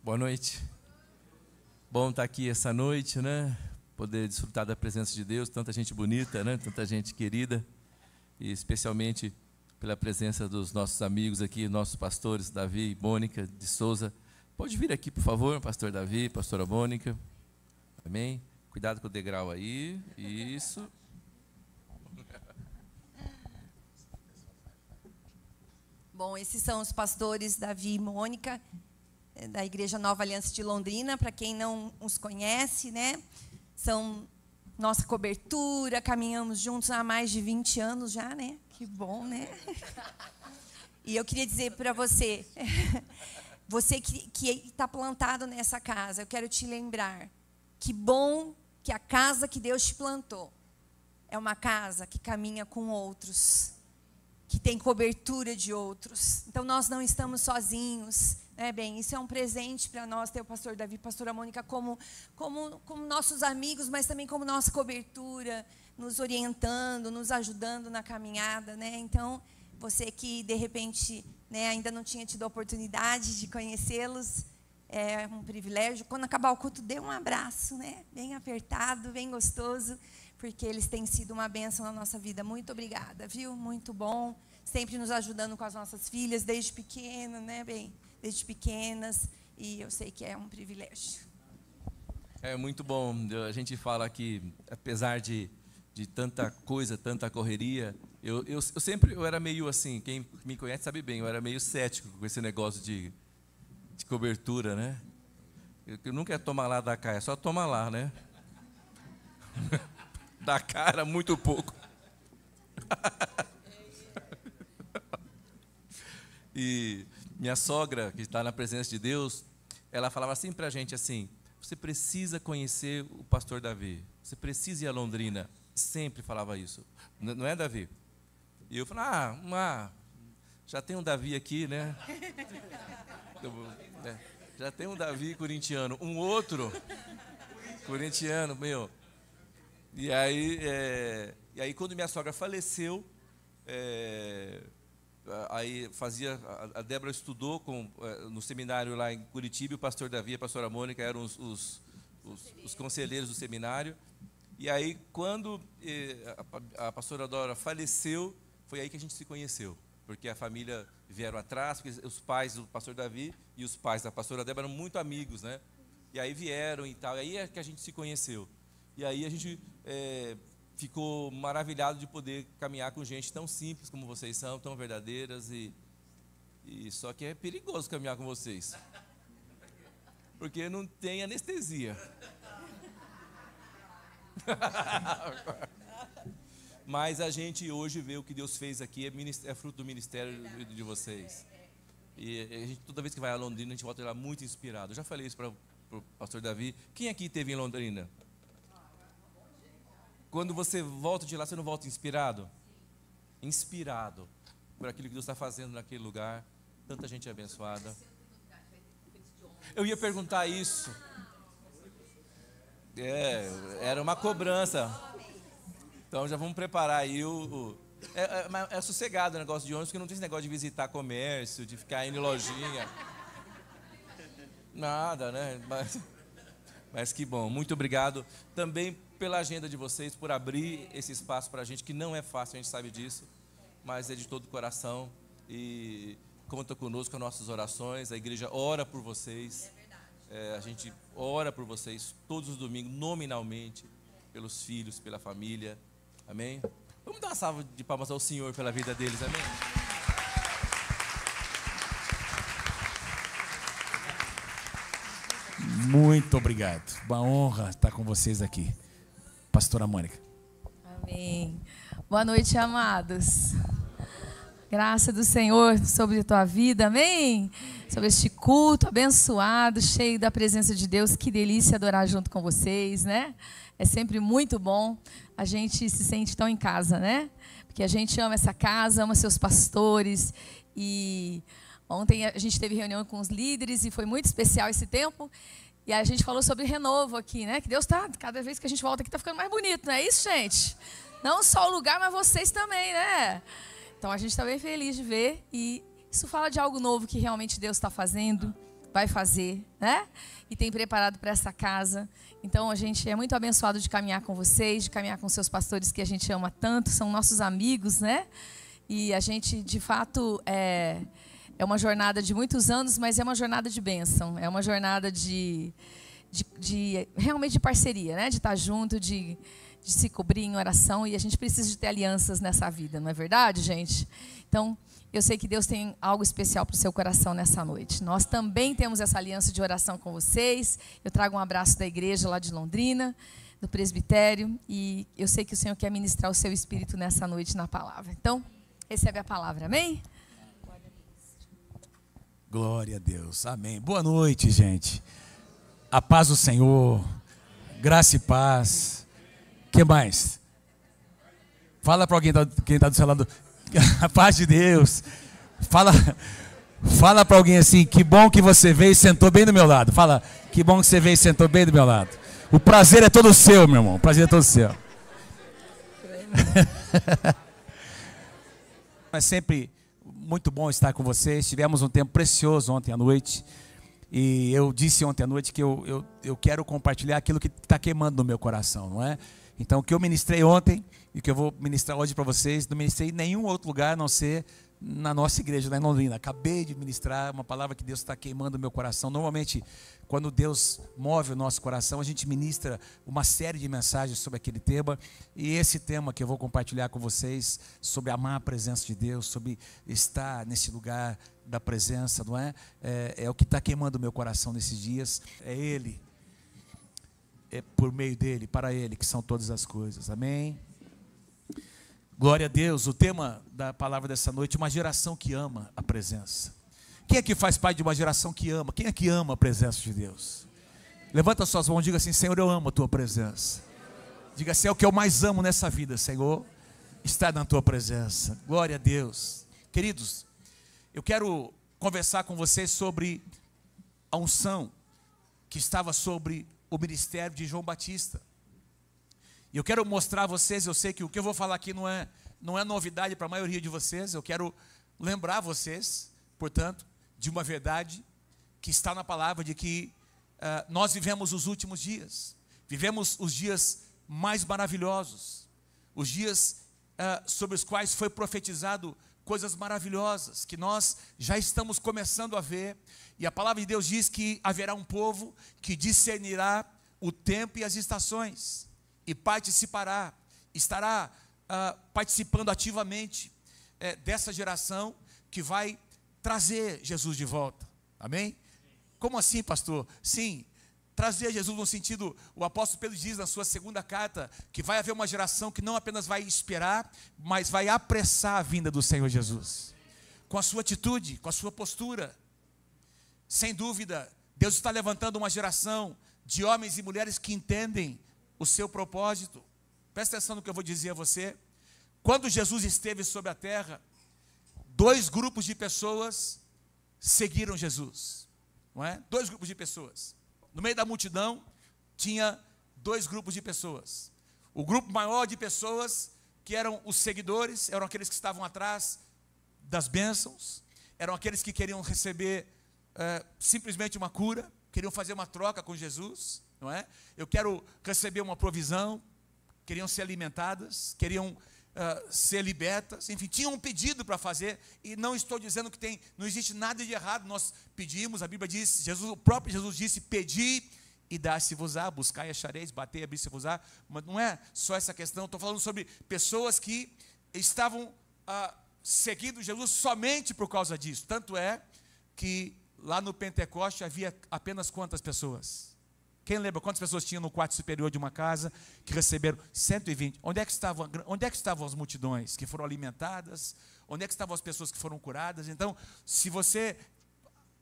Boa noite. Bom estar aqui essa noite, né? Poder desfrutar da presença de Deus, tanta gente bonita, né? Tanta gente querida, e especialmente pela presença dos nossos amigos aqui, nossos pastores, Davi e Mônica de Souza. Pode vir aqui, por favor, pastor Davi, pastora Mônica. Amém? Cuidado com o degrau aí. Isso. Bom, esses são os pastores Davi e Mônica, da Igreja Nova Aliança de Londrina. Para quem não os conhece, né? São nossa cobertura, caminhamos juntos há mais de 20 anos já, né? Que bom, né? E eu queria dizer para você, você que está plantado nessa casa, eu quero te lembrar, que bom que a casa que Deus te plantou é uma casa que caminha com outros, que tem cobertura de outros. Então, nós não estamos sozinhos, né, bem? Isso é um presente para nós, ter o pastor Davi e a pastora Mônica como nossos amigos, mas também como nossa cobertura, nos orientando, nos ajudando na caminhada, né? Então, você que, de repente, né, ainda não tinha tido a oportunidade de conhecê-los, é um privilégio. Quando acabar o culto, dê um abraço, né? Bem apertado, bem gostoso, porque eles têm sido uma bênção na nossa vida. Muito obrigada, viu? Muito bom. Sempre nos ajudando com as nossas filhas, desde pequena, né, bem? Desde pequenas. E eu sei que é um privilégio. É muito bom. A gente fala que, apesar de tanta coisa, tanta correria, eu sempre era meio assim, quem me conhece sabe bem, eu era meio cético com esse negócio de cobertura, né? Eu nunca ia tomar lá da cá, é só tomar lá, né? Da cara, muito pouco. E minha sogra, que está na presença de Deus, ela falava assim para a gente assim: você precisa conhecer o pastor Davi, você precisa ir a Londrina. Sempre falava isso, não é, Davi? E eu falava, já tem um Davi aqui, né? Já tem um Davi corintiano, um outro corintiano, meu. E aí quando minha sogra faleceu, aí a Débora estudou no seminário lá em Curitiba, e o pastor Davi e a pastora Mônica eram os conselheiros do seminário. E aí, quando a pastora Dora faleceu, foi aí que a gente se conheceu, porque a família vieram atrás, porque os pais do pastor Davi e os pais da pastora Débora eram muito amigos, né? E aí vieram e tal, aí é que a gente se conheceu. E aí a gente ficou maravilhado de poder caminhar com gente tão simples como vocês são, tão verdadeiras, e só que é perigoso caminhar com vocês, porque não tem anestesia. Mas a gente hoje vê o que Deus fez aqui, é fruto do ministério de vocês. E a gente, toda vez que vai a Londrina, a gente volta lá muito inspirado. Eu já falei isso para o pastor Davi. Quem aqui esteve em Londrina? Quando você volta de lá, você não volta inspirado? Inspirado por aquilo que Deus está fazendo naquele lugar. Tanta gente abençoada. Eu ia perguntar isso. Era uma cobrança. Então já vamos preparar aí é sossegado o negócio de ônibus, porque não tem esse negócio de visitar comércio, de ficar indo em lojinha. Nada, né? Mas que bom. Muito obrigado também pela agenda de vocês, por abrir esse espaço para a gente, que não é fácil, a gente sabe disso, mas é de todo o coração. E conta conosco com as nossas orações. A igreja ora por vocês. A gente ora por vocês todos os domingos, nominalmente, pelos filhos, pela família. Amém? Vamos dar uma salva de palmas ao Senhor pela vida deles, amém? Muito obrigado. Uma honra estar com vocês aqui. Pastora Mônica. Amém. Boa noite, amados. Graça do Senhor sobre a tua vida, amém? Sobre este culto abençoado, cheio da presença de Deus. Que delícia adorar junto com vocês, né? É sempre muito bom. A gente se sente tão em casa, né? Porque a gente ama essa casa, ama seus pastores. E ontem a gente teve reunião com os líderes e foi muito especial esse tempo. E a gente falou sobre renovo aqui, né? Que Deus está, cada vez que a gente volta aqui, está ficando mais bonito, não é isso, gente? Não só o lugar, mas vocês também, né? Então a gente está bem feliz de ver. E isso fala de algo novo que realmente Deus está fazendo. vai fazer, né? E tem preparado para essa casa. Então, a gente é muito abençoado de caminhar com vocês, de caminhar com seus pastores que a gente ama tanto, são nossos amigos, né? E a gente, de fato, é uma jornada de muitos anos, mas é uma jornada de bênção, é uma jornada realmente de parceria, né? De estar junto, de se cobrir em oração, e a gente precisa de ter alianças nessa vida, não é verdade, gente? Então, eu sei que Deus tem algo especial para o seu coração nessa noite. Nós também temos essa aliança de oração com vocês. Eu trago um abraço da igreja lá de Londrina, do presbitério, e eu sei que o Senhor quer ministrar o seu espírito nessa noite na palavra. Então, recebe a palavra, amém? Glória a Deus, amém. Boa noite, gente. A paz do Senhor, graça e paz. O que mais? Fala para alguém quem está do seu lado. A paz de Deus. Fala para alguém assim: que bom que você veio e sentou bem do meu lado. Fala: que bom que você veio e sentou bem do meu lado. O prazer é todo seu, meu irmão. O prazer é todo seu. É sempre muito bom estar com vocês. Tivemos um tempo precioso ontem à noite. E eu disse ontem à noite que eu quero compartilhar aquilo que está queimando no meu coração, não é? Então, o que eu ministrei ontem e o que eu vou ministrar hoje para vocês, não ministrei em nenhum outro lugar a não ser na nossa igreja lá em Londrina. Acabei de ministrar uma palavra que Deus está queimando no meu coração. Normalmente, quando Deus move o nosso coração, a gente ministra uma série de mensagens sobre aquele tema. E esse tema que eu vou compartilhar com vocês, sobre amar a presença de Deus, sobre estar nesse lugar da presença, não é? É o que está queimando o meu coração nesses dias. É Ele. É por meio dele, para ele, que são todas as coisas. Amém? Glória a Deus. O tema da palavra dessa noite: uma geração que ama a presença. Quem é que faz parte de uma geração que ama? Quem é que ama a presença de Deus? Levanta suas mãos e diga assim: Senhor, eu amo a tua presença. Diga assim: é o que eu mais amo nessa vida, Senhor, estar na tua presença. Glória a Deus. Queridos, eu quero conversar com vocês sobre a unção que estava sobre o ministério de João Batista. E eu quero mostrar a vocês, eu sei que o que eu vou falar aqui não é novidade para a maioria de vocês. Eu quero lembrar vocês, portanto, de uma verdade que está na palavra, de que nós vivemos os últimos dias. Vivemos os dias mais maravilhosos, os dias sobre os quais foi profetizado coisas maravilhosas, que nós já estamos começando a ver. E a palavra de Deus diz que haverá um povo que discernirá o tempo e as estações, e participará, estará participando ativamente dessa geração que vai trazer Jesus de volta. Amém? Como assim, pastor? Sim, trazer Jesus no sentido, o apóstolo Pedro diz na sua segunda carta, que vai haver uma geração que não apenas vai esperar, mas vai apressar a vinda do Senhor Jesus, com a sua atitude, com a sua postura. Sem dúvida, Deus está levantando uma geração de homens e mulheres que entendem o seu propósito. Presta atenção no que eu vou dizer a você. Quando Jesus esteve sobre a terra, 2 grupos de pessoas seguiram Jesus, não é? 2 grupos de pessoas. No meio da multidão, tinha 2 grupos de pessoas. O grupo maior de pessoas, que eram os seguidores, eram aqueles que estavam atrás das bênçãos, eram aqueles que queriam receber simplesmente uma cura, queriam fazer uma troca com Jesus, não é? Eu quero receber uma provisão, queriam ser alimentadas, queriam ser libertas, enfim, tinham um pedido para fazer. E não estou dizendo que não existe nada de errado, nós pedimos, a Bíblia diz, o próprio Jesus disse: pedi e dar-se-vos-á, buscai e achareis, batei e abrir-se-vos-á. Mas não é só essa questão, estou falando sobre pessoas que estavam seguindo Jesus somente por causa disso. Tanto é que lá no Pentecoste havia apenas quantas pessoas? Quem lembra quantas pessoas tinham no quarto superior de uma casa que receberam 120? Onde é que estavam as multidões que foram alimentadas? Onde é que estavam as pessoas que foram curadas? Então, se você,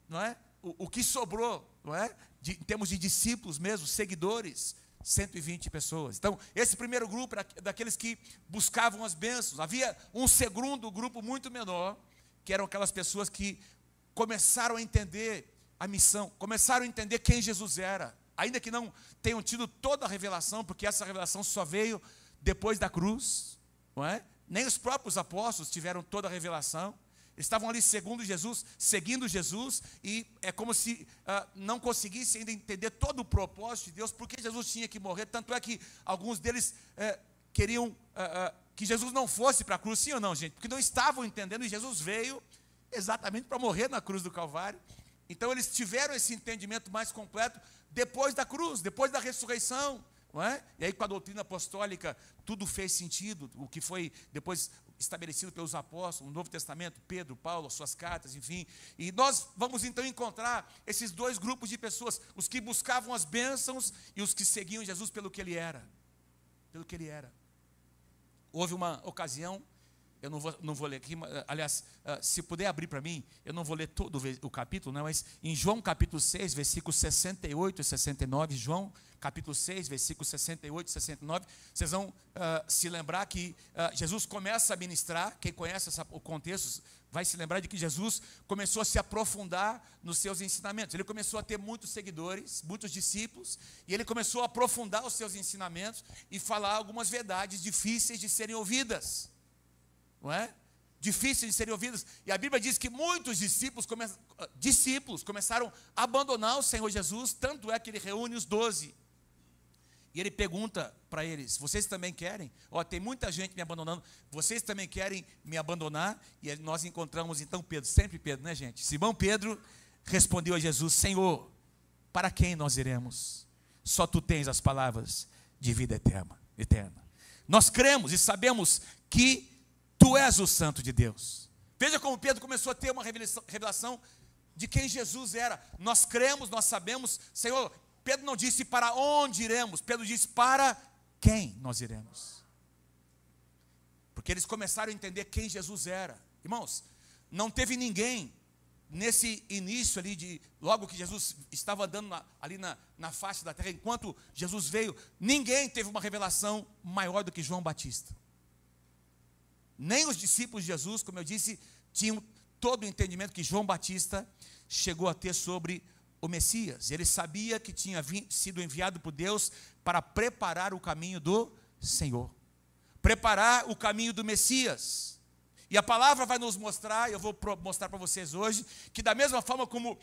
não é? O que sobrou, não é? Em termos de discípulos mesmo, seguidores, 120 pessoas. Então, esse primeiro grupo era daqueles que buscavam as bênçãos. Havia um segundo grupo muito menor, que eram aquelas pessoas que começaram a entender a missão, começaram a entender quem Jesus era, ainda que não tenham tido toda a revelação, porque essa revelação só veio depois da cruz, não é? Nem os próprios apóstolos tiveram toda a revelação. Eles estavam ali seguindo Jesus, e é como se não conseguissem ainda entender todo o propósito de Deus, porque Jesus tinha que morrer. Tanto é que alguns deles queriam que Jesus não fosse para a cruz, sim ou não, gente? Porque não estavam entendendo, e Jesus veio exatamente para morrer na cruz do Calvário. Então eles tiveram esse entendimento mais completo depois da cruz, depois da ressurreição, não é? E aí com a doutrina apostólica tudo fez sentido, o que foi depois estabelecido pelos apóstolos, no Novo Testamento, Pedro, Paulo, suas cartas, enfim. E nós vamos então encontrar esses dois grupos de pessoas, os que buscavam as bênçãos e os que seguiam Jesus pelo que ele era. Pelo que ele era. Houve uma ocasião, eu não vou ler aqui, aliás, se puder abrir para mim, eu não vou ler todo o capítulo, não, mas em João capítulo 6, versículos 68 e 69, João capítulo 6, versículos 68 e 69, vocês vão se lembrar que Jesus começa a ministrar. Quem conhece o contexto vai se lembrar de que Jesus começou a se aprofundar nos seus ensinamentos. Ele começou a ter muitos seguidores, muitos discípulos, e ele começou a aprofundar os seus ensinamentos e falar algumas verdades difíceis de serem ouvidas, não é? Difíceis de serem ouvidas. E a Bíblia diz que muitos discípulos começaram a abandonar o Senhor Jesus, tanto é que ele reúne os 12. E ele pergunta para eles: vocês também querem? Tem muita gente me abandonando, vocês também querem me abandonar? E nós encontramos então Pedro, sempre Pedro, né, gente? Simão Pedro respondeu a Jesus: Senhor, para quem nós iremos? Só tu tens as palavras de vida eterna. Nós cremos e sabemos que tu és o Santo de Deus. Veja como Pedro começou a ter uma revelação de quem Jesus era. Nós cremos, nós sabemos. Senhor, Pedro não disse para onde iremos, Pedro disse para quem nós iremos. Porque eles começaram a entender quem Jesus era. Irmãos, não teve ninguém nesse início ali, logo que Jesus estava andando ali na face da terra, enquanto Jesus veio, ninguém teve uma revelação maior do que João Batista. Nem os discípulos de Jesus, como eu disse, tinham todo o entendimento que João Batista chegou a ter sobre o Messias. Ele sabia que tinha sido enviado por Deus para preparar o caminho do Senhor, preparar o caminho do Messias. E a palavra vai nos mostrar, eu vou mostrar para vocês hoje, que da mesma forma como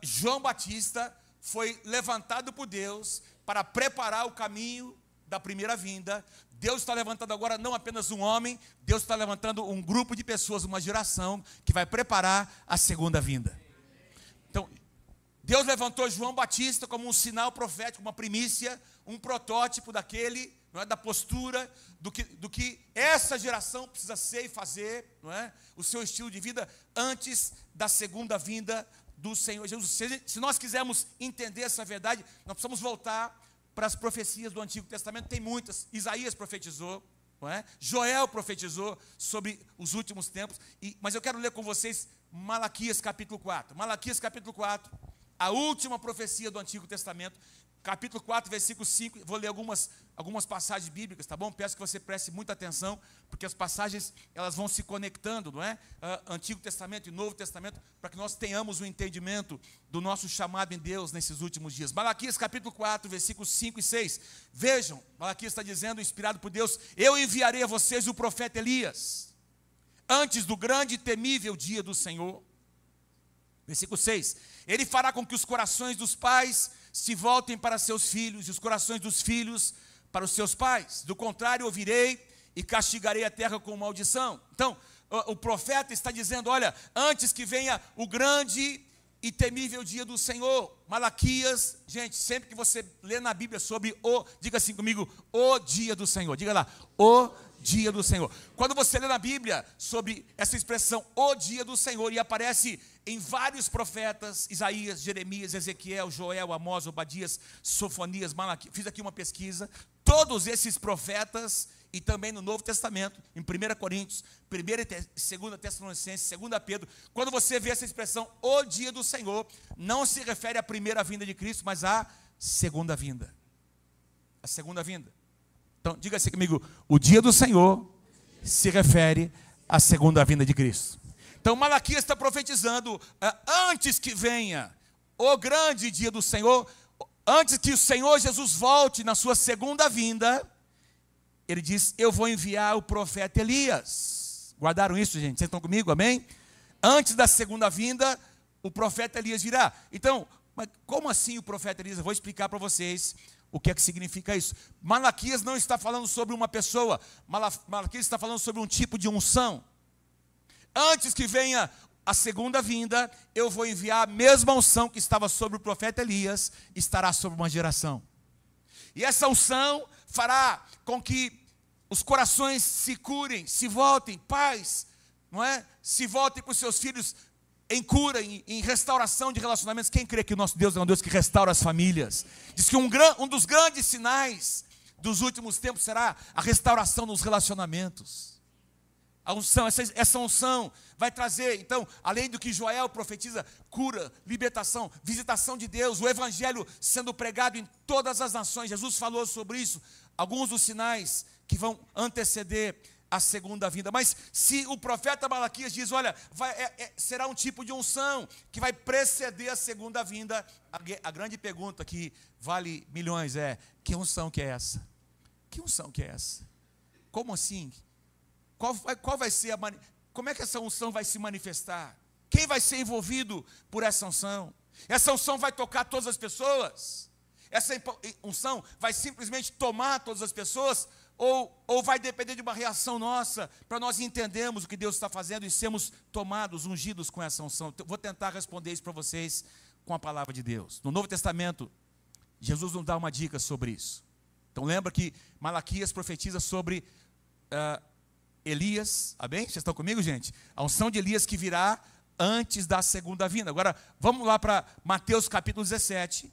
João Batista foi levantado por Deus para preparar o caminho da primeira vinda, Deus está levantando agora não apenas um homem, Deus está levantando um grupo de pessoas, uma geração que vai preparar a segunda vinda. Então, Deus levantou João Batista como um sinal profético, uma primícia, um protótipo daquele, não é, da postura, do que essa geração precisa ser e fazer, não é, o seu estilo de vida antes da segunda vinda do Senhor Jesus. Se nós quisermos entender essa verdade, nós precisamos voltar para as profecias do Antigo Testamento. Tem muitas. Isaías profetizou, não é? Joel profetizou sobre os últimos tempos, mas eu quero ler com vocês Malaquias capítulo 4. Malaquias capítulo 4, a última profecia do Antigo Testamento, capítulo 4, versículo 5, vou ler algumas passagens bíblicas, tá bom? Peço que você preste muita atenção, porque as passagens, elas vão se conectando, não é? Antigo Testamento e Novo Testamento, para que nós tenhamos o entendimento do nosso chamado em Deus nesses últimos dias. Malaquias capítulo 4, versículos 5 e 6. Vejam, Malaquias está dizendo, inspirado por Deus: eu enviarei a vocês o profeta Elias, antes do grande e temível dia do Senhor. Versículo 6, ele fará com que os corações dos pais se voltem para seus filhos, e os corações dos filhos para os seus pais. Do contrário, eu virei e castigarei a terra com maldição. Então, o profeta está dizendo: olha, antes que venha o grande e temível dia do Senhor. Malaquias, gente, sempre que você lê na Bíblia sobre diga assim comigo, o dia do Senhor. Diga lá, o dia do Senhor. Quando você lê na Bíblia sobre essa expressão, o dia do Senhor, e aparece em vários profetas, Isaías, Jeremias, Ezequiel, Joel, Amós, Obadias, Sofonias, Malaquias, fiz aqui uma pesquisa, todos esses profetas, e também no Novo Testamento, em 1 Coríntios, 1 e 2 Tessalonicenses, 2 Pedro, quando você vê essa expressão, o dia do Senhor, não se refere à primeira vinda de Cristo, mas à segunda vinda. A segunda vinda. Então, diga assim comigo, o dia do Senhor se refere à segunda vinda de Cristo. Então, Malaquias está profetizando, antes que venha o grande dia do Senhor, antes que o Senhor Jesus volte na sua segunda vinda, ele diz: eu vou enviar o profeta Elias. Guardaram isso, gente? Vocês estão comigo? Amém? antes da segunda vinda, o profeta Elias virá. Então, mas como assim o profeta Elias? Eu vou explicar para vocês o que é que significa isso. Malaquias não está falando sobre uma pessoa, Malaquias está falando sobre um tipo de unção. Antes que venha a segunda vinda, eu vou enviar a mesma unção que estava sobre o profeta Elias, estará sobre uma geração. E essa unção fará com que os corações se curem, se voltem, pais, não é? Se voltem para os seus filhos em cura, em restauração de relacionamentos. Quem crê que o nosso Deus é um Deus que restaura as famílias? Diz que um dos grandes sinais dos últimos tempos será a restauração dos relacionamentos. A unção, essa unção vai trazer, então, além do que Joel profetiza, cura, libertação, visitação de Deus, o evangelho sendo pregado em todas as nações. Jesus falou sobre isso, alguns dos sinais que vão anteceder a segunda vinda. Mas se o profeta Malaquias diz, olha, será um tipo de unção que vai preceder a segunda vinda, a grande pergunta que vale milhões é, que unção que é essa? Que unção que é essa? Como assim? Qual vai ser como é que essa unção vai se manifestar? Quem vai ser envolvido por essa unção? Essa unção vai tocar todas as pessoas? Essa unção vai simplesmente tomar todas as pessoas? Ou vai depender de uma reação nossa, para nós entendermos o que Deus está fazendo e sermos tomados, ungidos com essa unção? Vou tentar responder isso para vocês com a palavra de Deus. No Novo Testamento, Jesus nos dá uma dica sobre isso. Então lembra que Malaquias profetiza sobre Elias, amém? Vocês estão comigo, gente? A unção de Elias que virá antes da segunda vinda. Agora, vamos lá para Mateus capítulo 17,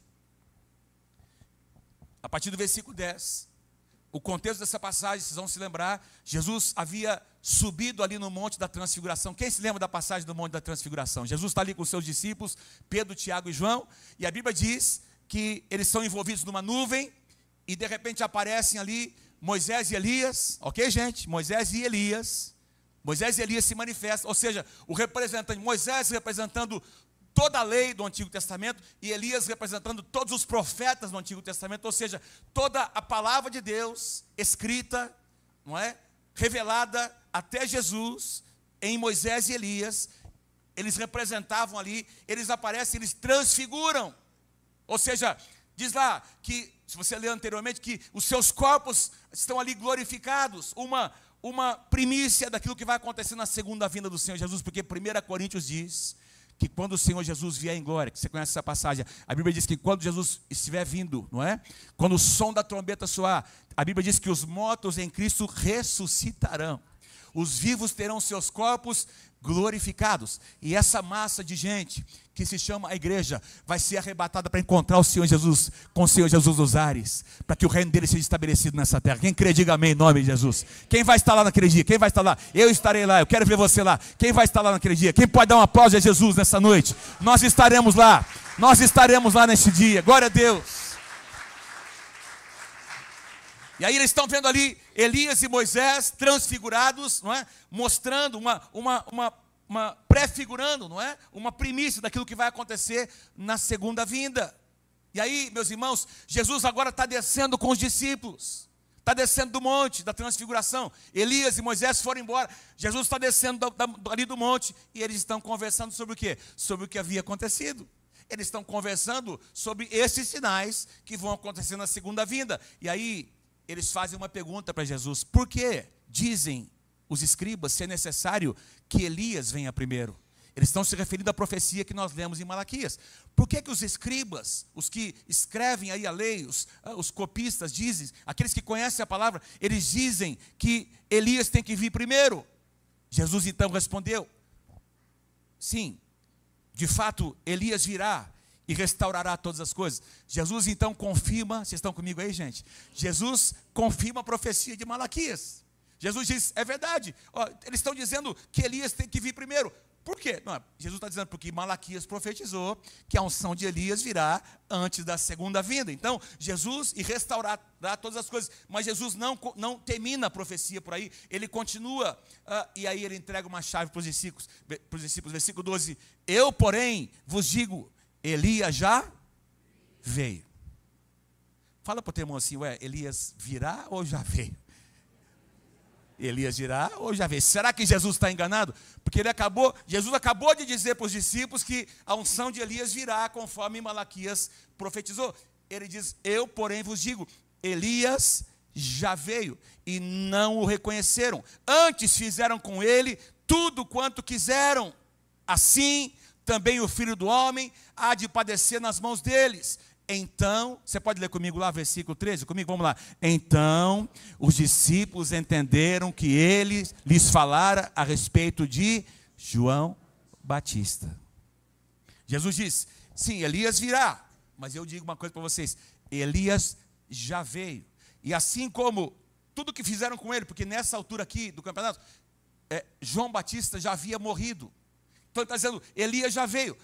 a partir do versículo 10. O contexto dessa passagem, vocês vão se lembrar, Jesus havia subido ali no Monte da Transfiguração. Quem se lembra da passagem do Monte da Transfiguração? Jesus está ali com os seus discípulos, Pedro, Tiago e João, e a Bíblia diz que eles são envolvidos numa nuvem, e de repente aparecem ali Moisés e Elias, ok, gente? Moisés e Elias se manifestam, ou seja, o representante, Moisés representando toda a lei do Antigo Testamento, e Elias representando todos os profetas do Antigo Testamento, ou seja, toda a palavra de Deus escrita, não é? Revelada até Jesus, em Moisés e Elias, eles representavam ali, eles aparecem, eles transfiguram, ou seja, diz lá que, se você ler anteriormente, que os seus corpos estão ali glorificados, uma primícia daquilo que vai acontecer na segunda vinda do Senhor Jesus, porque 1 Coríntios diz que quando o Senhor Jesus vier em glória, que você conhece essa passagem, a Bíblia diz que quando Jesus estiver vindo, não é? Quando o som da trombeta soar, a Bíblia diz que os mortos em Cristo ressuscitarão, os vivos terão seus corpos glorificados, e essa massa de gente que se chama a igreja vai ser arrebatada para encontrar o Senhor Jesus, com o Senhor Jesus nos ares, para que o reino dele seja estabelecido nessa terra. Quem crê, diga amém em nome de Jesus. Quem vai estar lá naquele dia? Quem vai estar lá? Eu estarei lá, eu quero ver você lá. Quem vai estar lá naquele dia? Quem pode dar um aplauso a Jesus nessa noite? Nós estaremos lá nesse dia, glória a Deus. E aí eles estão vendo ali Elias e Moisés transfigurados, não é? Mostrando prefigurando, não é? Uma primícia daquilo que vai acontecer na segunda vinda. E aí, meus irmãos, Jesus agora está descendo com os discípulos, está descendo do monte da transfiguração. Elias e Moisés foram embora, Jesus está descendo ali do monte, e eles estão conversando sobre o quê? Sobre o que havia acontecido. Eles estão conversando sobre esses sinais que vão acontecer na segunda vinda. E aí eles fazem uma pergunta para Jesus: por que dizem os escribas ser necessário que Elias venha primeiro? Eles estão se referindo à profecia que nós lemos em Malaquias. Por que os escribas, os que escrevem aí a lei, os copistas dizem, aqueles que conhecem a palavra, eles dizem que Elias tem que vir primeiro? Jesus então respondeu: sim, de fato Elias virá e restaurará todas as coisas. Jesus então confirma, vocês estão comigo aí, gente? Jesus confirma a profecia de Malaquias. Jesus diz, é verdade, eles estão dizendo que Elias tem que vir primeiro. Por quê? Não, Jesus está dizendo porque Malaquias profetizou que a unção de Elias virá antes da segunda vinda. Então, Jesus restaurará todas as coisas, mas Jesus não termina a profecia por aí, ele continua, e aí ele entrega uma chave para os discípulos, versículo 12, eu, porém, vos digo, Elias já veio. Fala para o teu irmão assim, Elias virá ou já veio? Elias virá ou já veio. Será que Jesus está enganado? Porque Jesus acabou de dizer para os discípulos que a unção de Elias virá, conforme Malaquias profetizou. Ele diz: eu, porém, vos digo, Elias já veio e não o reconheceram. Antes fizeram com ele tudo quanto quiseram. Assim, também o Filho do Homem há de padecer nas mãos deles. Então, você pode ler comigo lá, versículo 13, comigo, vamos lá. Então, os discípulos entenderam que ele lhes falara a respeito de João Batista. Jesus diz: sim, Elias virá, mas eu digo uma coisa para vocês, Elias já veio. E assim como tudo que fizeram com ele, porque nessa altura aqui do campeonato, João Batista já havia morrido. Então ele está dizendo, Elias já veio.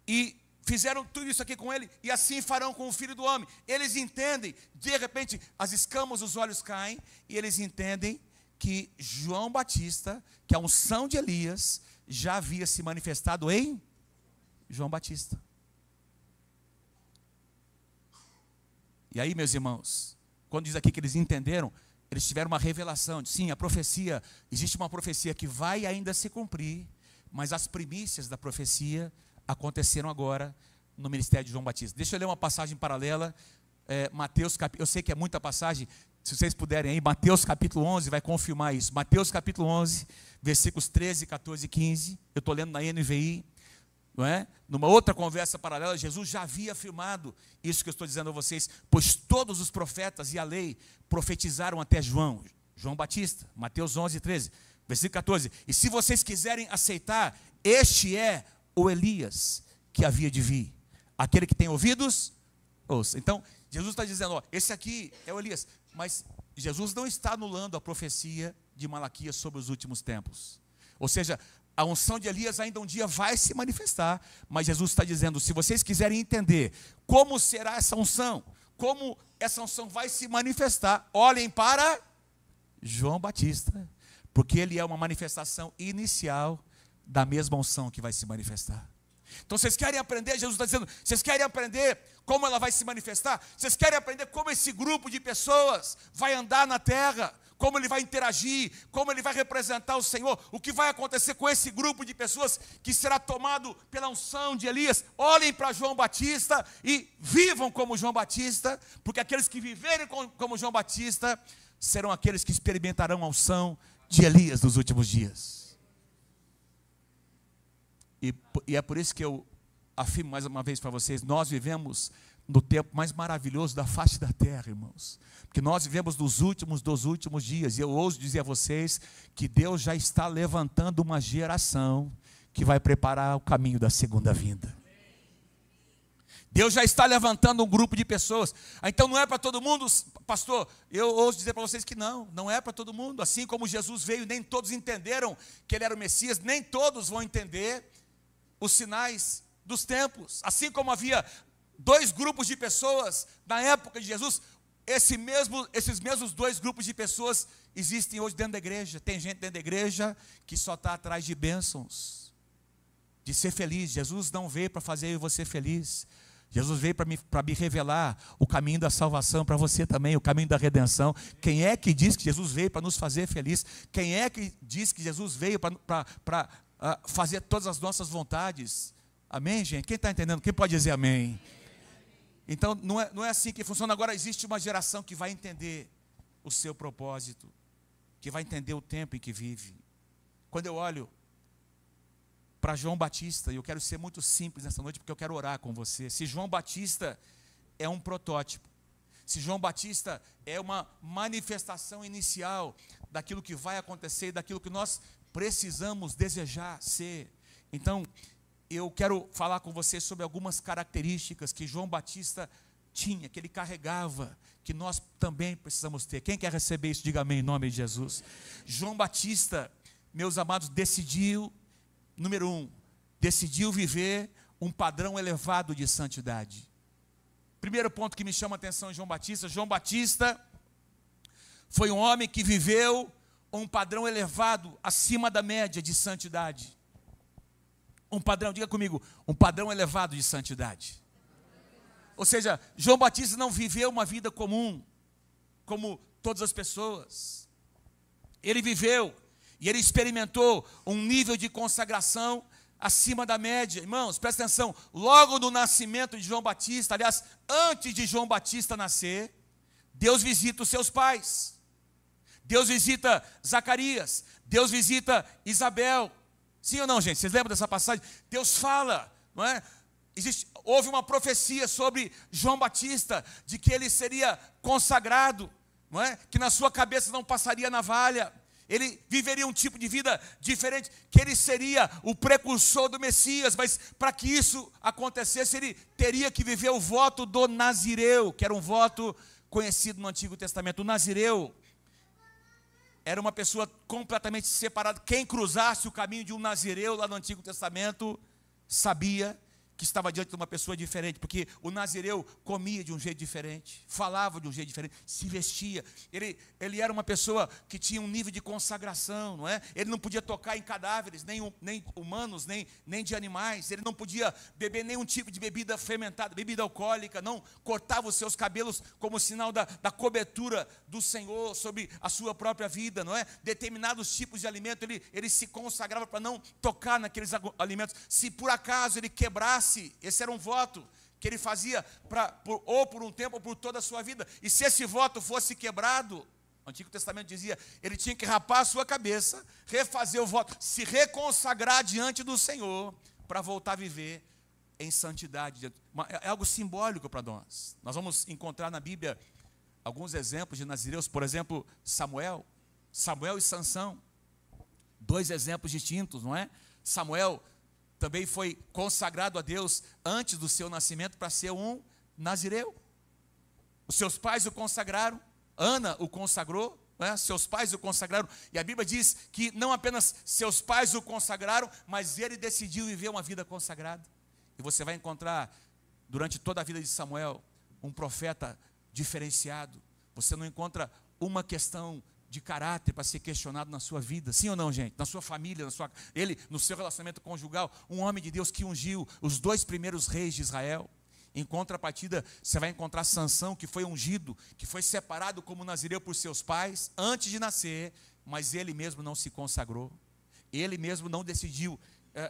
E fizeram tudo isso aqui com ele, e assim farão com o Filho do Homem. Eles entendem, de repente, as escamas dos olhos caem, e eles entendem que João Batista, que a unção de Elias, já havia se manifestado em João Batista. E aí, meus irmãos, quando diz aqui que eles entenderam, eles tiveram uma revelação de, sim, a profecia, existe uma profecia que vai ainda se cumprir, mas as primícias da profecia aconteceram agora no ministério de João Batista. Deixa eu ler uma passagem paralela, Mateus, eu sei que é muita passagem, se vocês puderem aí, Mateus capítulo 11 vai confirmar isso. Mateus capítulo 11, versículos 13, 14 e 15, eu estou lendo na NVI, não é? Numa outra conversa paralela, Jesus já havia afirmado isso que eu estou dizendo a vocês, pois todos os profetas e a lei profetizaram até João Batista, Mateus 11, 13, versículo 14, e se vocês quiserem aceitar, este é o Elias que havia de vir. Aquele que tem ouvidos, ouça. Então, Jesus está dizendo, ó, esse aqui é o Elias. Mas Jesus não está anulando a profecia de Malaquias sobre os últimos tempos. Ou seja, a unção de Elias ainda um dia vai se manifestar. Mas Jesus está dizendo, se vocês quiserem entender como será essa unção, como essa unção vai se manifestar, olhem para João Batista. Porque ele é uma manifestação inicial da mesma unção que vai se manifestar. Então vocês querem aprender, Jesus está dizendo, vocês querem aprender como ela vai se manifestar? Vocês querem aprender como esse grupo de pessoas vai andar na terra? Como ele vai interagir? Como ele vai representar o Senhor? O que vai acontecer com esse grupo de pessoas que será tomado pela unção de Elias? Olhem para João Batista e vivam como João Batista, porque aqueles que viverem como João Batista serão aqueles que experimentarão a unção de Elias nos últimos dias. E é por isso que eu afirmo mais uma vez para vocês, nós vivemos no tempo mais maravilhoso da face da terra, irmãos. Porque nós vivemos dos últimos dias. E eu ouso dizer a vocês que Deus já está levantando uma geração que vai preparar o caminho da segunda vinda. Deus já está levantando um grupo de pessoas. Então não é para todo mundo, pastor, eu ouso dizer para vocês que não é para todo mundo. Assim como Jesus veio, nem todos entenderam que ele era o Messias, nem todos vão entender os sinais dos tempos. Assim como havia dois grupos de pessoas na época de Jesus, esses mesmos dois grupos de pessoas existem hoje dentro da igreja. Tem gente dentro da igreja que só está atrás de bênçãos, de ser feliz. Jesus não veio para fazer eu e você feliz. Jesus veio para me revelar o caminho da salvação para você também, o caminho da redenção. Quem é que diz que Jesus veio para nos fazer feliz? Quem é que diz que Jesus veio para fazer todas as nossas vontades? Amém, gente? Quem está entendendo? Quem pode dizer amém? Então, não é assim que funciona. Agora existe uma geração que vai entender o seu propósito, que vai entender o tempo em que vive. Quando eu olho para João Batista, e eu quero ser muito simples nessa noite, porque eu quero orar com você. Se João Batista é um protótipo, se João Batista é uma manifestação inicial daquilo que vai acontecer, daquilo que nós precisamos desejar ser, então eu quero falar com você sobre algumas características que João Batista tinha, que ele carregava, que nós também precisamos ter. Quem quer receber isso, diga amém em nome de Jesus. João Batista, meus amados, decidiu, número 1, decidiu viver um padrão elevado de santidade. Primeiro ponto que me chama a atenção em João Batista foi um homem que viveu um padrão elevado, acima da média de santidade. Um padrão, diga comigo, um padrão elevado de santidade. Ou seja, João Batista não viveu uma vida comum, como todas as pessoas. ele viveu e ele experimentou um nível de consagração acima da média. Irmãos, presta atenção, logo no nascimento de João Batista, aliás, antes de João Batista nascer, Deus visita os seus pais. Deus visita Zacarias, Deus visita Isabel. Sim ou não, gente? Vocês lembram dessa passagem? Deus fala, não é? Houve uma profecia sobre João Batista, de que ele seria consagrado, não é? Que na sua cabeça não passaria navalha, ele viveria um tipo de vida diferente, que ele seria o precursor do Messias, mas para que isso acontecesse, ele teria que viver o voto do Nazireu, que era um voto conhecido no Antigo Testamento. O Nazireu era uma pessoa completamente separada. Quem cruzasse o caminho de um Nazireu lá no Antigo Testamento, sabia que estava diante de uma pessoa diferente, porque o Nazireu comia de um jeito diferente, falava de um jeito diferente, se vestia, ele era uma pessoa que tinha um nível de consagração, não é? Ele não podia tocar em cadáveres, nem humanos, nem de animais, ele não podia beber nenhum tipo de bebida fermentada, bebida alcoólica, não cortava os seus cabelos como sinal da cobertura do Senhor sobre a sua própria vida, não é? Determinados tipos de alimento, ele se consagrava para não tocar naqueles alimentos. Se por acaso ele quebrasse, esse era um voto que ele fazia ou por um tempo ou por toda a sua vida. E se esse voto fosse quebrado, o Antigo Testamento dizia, ele tinha que rapar a sua cabeça, refazer o voto, se reconsagrar diante do Senhor, para voltar a viver em santidade. É algo simbólico para nós. Nós vamos encontrar na Bíblia alguns exemplos de nazireus, por exemplo, Samuel e Sansão, dois exemplos distintos, não é? Samuel também foi consagrado a Deus antes do seu nascimento para ser um nazireu. Os seus pais o consagraram, Ana o consagrou, né? Seus pais o consagraram, e a Bíblia diz que não apenas seus pais o consagraram, mas ele decidiu viver uma vida consagrada. E você vai encontrar, durante toda a vida de Samuel, um profeta diferenciado. Você não encontra uma questão de caráter para ser questionado na sua vida, sim ou não, gente? Na sua família, ele, no seu relacionamento conjugal, um homem de Deus que ungiu os 2 primeiros reis de Israel. Em contrapartida, você vai encontrar Sansão, que foi ungido, que foi separado como nazireu por seus pais, antes de nascer, mas ele mesmo não se consagrou, ele mesmo não decidiu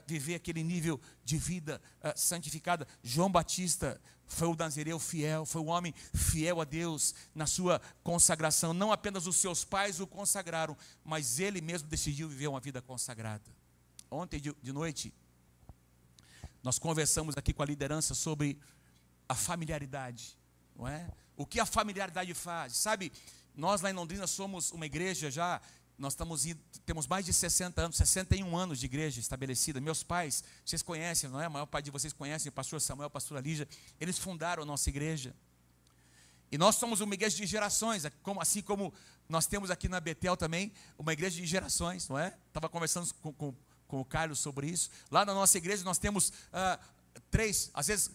viver aquele nível de vida santificada. João Batista foi o nazireu fiel, foi um homem fiel a Deus na sua consagração. Não apenas os seus pais o consagraram, mas ele mesmo decidiu viver uma vida consagrada. Ontem de noite, nós conversamos aqui com a liderança sobre a familiaridade, não é? O que a familiaridade faz? Sabe, nós lá em Londrina somos uma igreja já, nós temos mais de 60 anos, 61 anos de igreja estabelecida. Meus pais, vocês conhecem, não é? A maior parte de vocês conhecem o pastor Samuel, a pastora Lígia. Eles fundaram a nossa igreja. E nós somos uma igreja de gerações, assim como nós temos aqui na Betel também, uma igreja de gerações, não é? Estava conversando com o Carlos sobre isso. Lá na nossa igreja nós temos 3, às vezes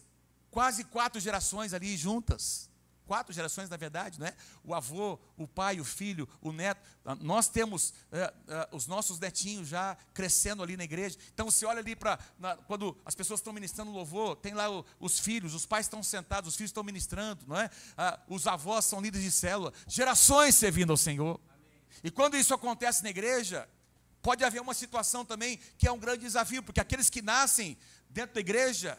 quase 4 gerações ali juntas. 4 gerações, na verdade, não é? O avô, o pai, o filho, o neto. Nós temos os nossos netinhos já crescendo ali na igreja. Então você olha ali quando as pessoas estão ministrando louvor, tem lá os filhos, os pais estão sentados, os filhos estão ministrando, não é? Os avós são líderes de célula, gerações servindo ao Senhor. Amém. E quando isso acontece na igreja, pode haver uma situação também que é um grande desafio, porque aqueles que nascem dentro da igreja,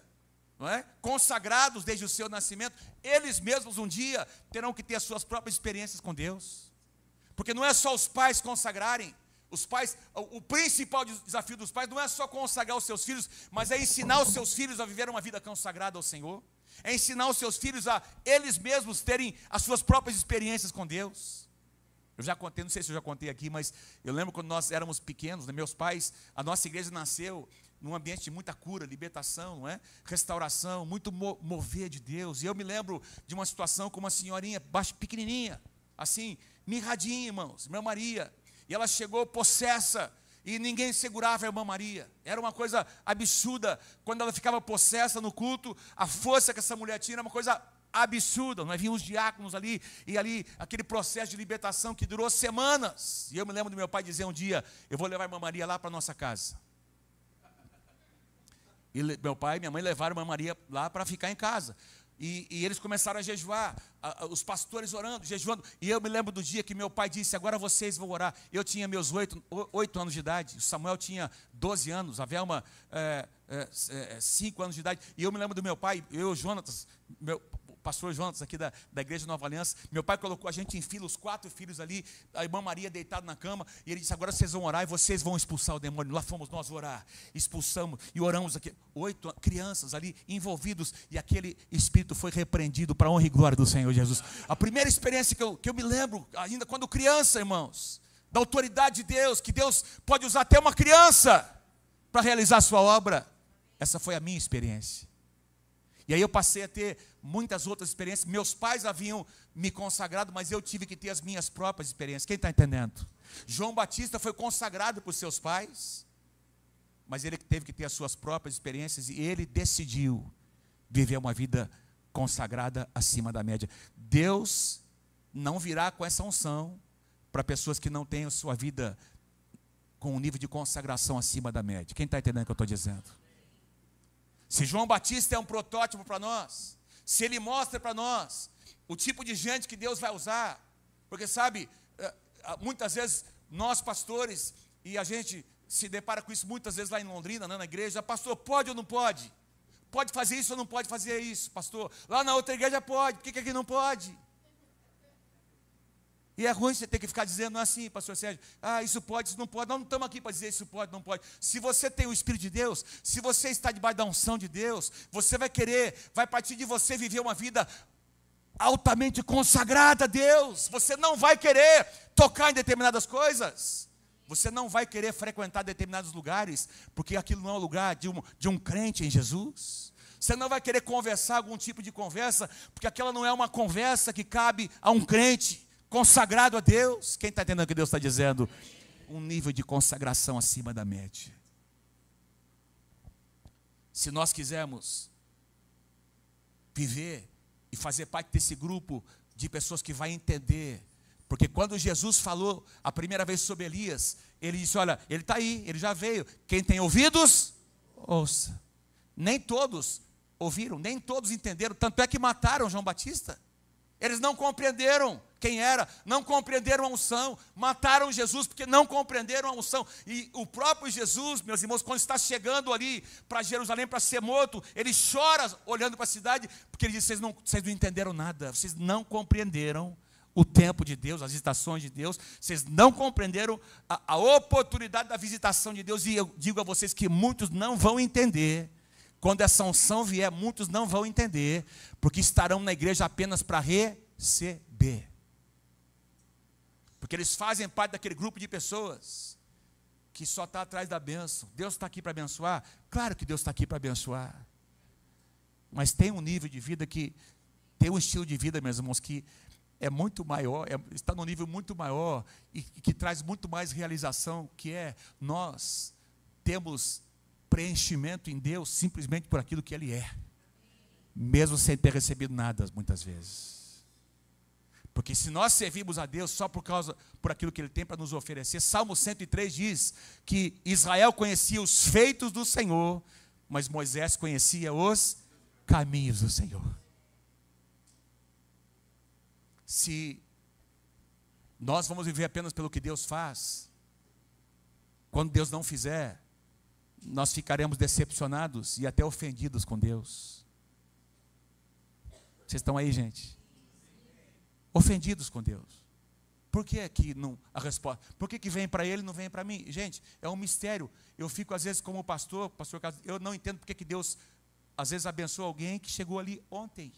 não é? Consagrados desde o seu nascimento, eles mesmos um dia terão que ter as suas próprias experiências com Deus, porque não é só os pais consagrarem, os pais, o principal desafio dos pais não é só consagrar os seus filhos, mas é ensinar os seus filhos a viver uma vida consagrada ao Senhor, é ensinar os seus filhos a eles mesmos terem as suas próprias experiências com Deus. Eu já contei, não sei se eu já contei aqui, mas eu lembro quando nós éramos pequenos, né, meus pais, a nossa igreja nasceu num ambiente de muita cura, libertação, não é? Restauração, muito mover de Deus. E eu me lembro de uma situação com uma senhorinha pequenininha, assim, mirradinha, irmãos, irmã Maria. E ela chegou possessa e ninguém segurava a irmã Maria. Era uma coisa absurda. Quando ela ficava possessa no culto, a força que essa mulher tinha era uma coisa absurda. Nós vimos os diáconos ali, e ali aquele processo de libertação que durou semanas. E eu me lembro do meu pai dizer um dia, eu vou levar a irmã Maria lá para a nossa casa. E meu pai e minha mãe levaram a irmã Maria lá para ficar em casa. E eles começaram a jejuar, os pastores orando, jejuando. E eu me lembro do dia que meu pai disse, agora vocês vão orar. Eu tinha meus 8 anos de idade, o Samuel tinha 12 anos, a Velma 5 anos de idade. E eu me lembro do meu pai, eu e o Jonatas, o pastor Jonatas aqui da Igreja Nova Aliança, meu pai colocou a gente em fila, os 4 filhos ali, a irmã Maria deitada na cama, e ele disse, agora vocês vão orar e vocês vão expulsar o demônio. Lá fomos nós orar, expulsamos e oramos aqui, 8 crianças ali envolvidos, e aquele espírito foi repreendido para a honra e glória do Senhor Jesus. A primeira experiência que eu me lembro, ainda quando criança, irmãos, da autoridade de Deus, que Deus pode usar até uma criança para realizar a sua obra, essa foi a minha experiência. E aí eu passei a ter muitas outras experiências. Meus pais haviam me consagrado, mas eu tive que ter as minhas próprias experiências. Quem está entendendo? João Batista foi consagrado por seus pais, mas ele teve que ter as suas próprias experiências e ele decidiu viver uma vida consagrada acima da média. Deus não virá com essa unção para pessoas que não têm a sua vida com um nível de consagração acima da média. Quem está entendendo o que eu estou dizendo? Se João Batista é um protótipo para nós, se ele mostra para nós o tipo de gente que Deus vai usar, porque sabe, muitas vezes nós pastores, e a gente se depara com isso muitas vezes lá em Londrina, na igreja, pastor, pode ou não pode? Pode fazer isso ou não pode fazer isso, pastor? Lá na outra igreja pode, por que aqui não pode? E é ruim você ter que ficar dizendo assim, pastor Sérgio, isso pode, isso não pode. Nós não estamos aqui para dizer isso pode, não pode. Se você tem o Espírito de Deus, se você está debaixo da unção de Deus, você vai querer, vai partir de você viver uma vida altamente consagrada a Deus. Você não vai querer tocar em determinadas coisas. Você não vai querer frequentar determinados lugares, porque aquilo não é o lugar de um crente em Jesus. Você não vai querer conversar algum tipo de conversa, porque aquela não é uma conversa que cabe a um crente consagrado a Deus. Quem está entendendo o que Deus está dizendo? Um nível de consagração acima da média. Se nós quisermos viver e fazer parte desse grupo de pessoas que vai entender, porque quando Jesus falou a primeira vez sobre Elias, ele disse, olha, ele está aí, ele já veio, quem tem ouvidos, ouça. Nem todos ouviram, nem todos entenderam, tanto é que mataram João Batista. Eles não compreenderam quem era, não compreenderam a unção, mataram Jesus porque não compreenderam a unção. E o próprio Jesus, meus irmãos, quando está chegando ali para Jerusalém para ser morto, ele chora olhando para a cidade, porque ele diz, vocês não entenderam nada, vocês não compreenderam o tempo de Deus, as visitações de Deus, vocês não compreenderam a oportunidade da visitação de Deus, e eu digo a vocês que muitos não vão entender. Quando essa unção vier, muitos não vão entender, porque estarão na igreja apenas para receber. Porque eles fazem parte daquele grupo de pessoas que só está atrás da bênção. Deus está aqui para abençoar? Claro que Deus está aqui para abençoar. Mas tem um nível de vida que, tem um estilo de vida, meus irmãos, que é muito maior, está num nível muito maior e que traz muito mais realização, que é nós temos preenchimento em Deus simplesmente por aquilo que Ele é, mesmo sem ter recebido nada muitas vezes. Porque se nós servimos a Deus só por aquilo que Ele tem para nos oferecer, Salmo 103 diz que Israel conhecia os feitos do Senhor, mas Moisés conhecia os caminhos do Senhor. Se nós vamos viver apenas pelo que Deus faz, quando Deus não fizer, nós ficaremos decepcionados e até ofendidos com Deus. Vocês estão aí, gente? Ofendidos com Deus. Por que que não a resposta? Por que vem para ele e não vem para mim? Gente, é um mistério. Eu fico às vezes como pastor Carlos, eu não entendo porque que Deus às vezes abençoa alguém que chegou ali ontem.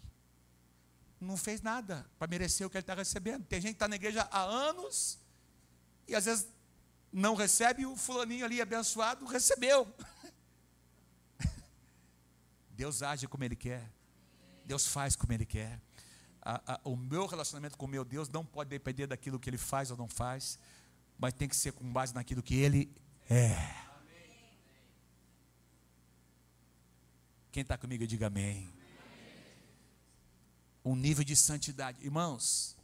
Não fez nada para merecer o que ele está recebendo. Tem gente que está na igreja há anos e às vezes não recebe, e o fulaninho ali abençoado recebeu. Deus age como Ele quer. Deus faz como Ele quer. O meu relacionamento com o meu Deus não pode depender daquilo que Ele faz ou não faz, mas tem que ser com base naquilo que Ele é. Quem está comigo, diga amém. Um nível de santidade. Irmãos,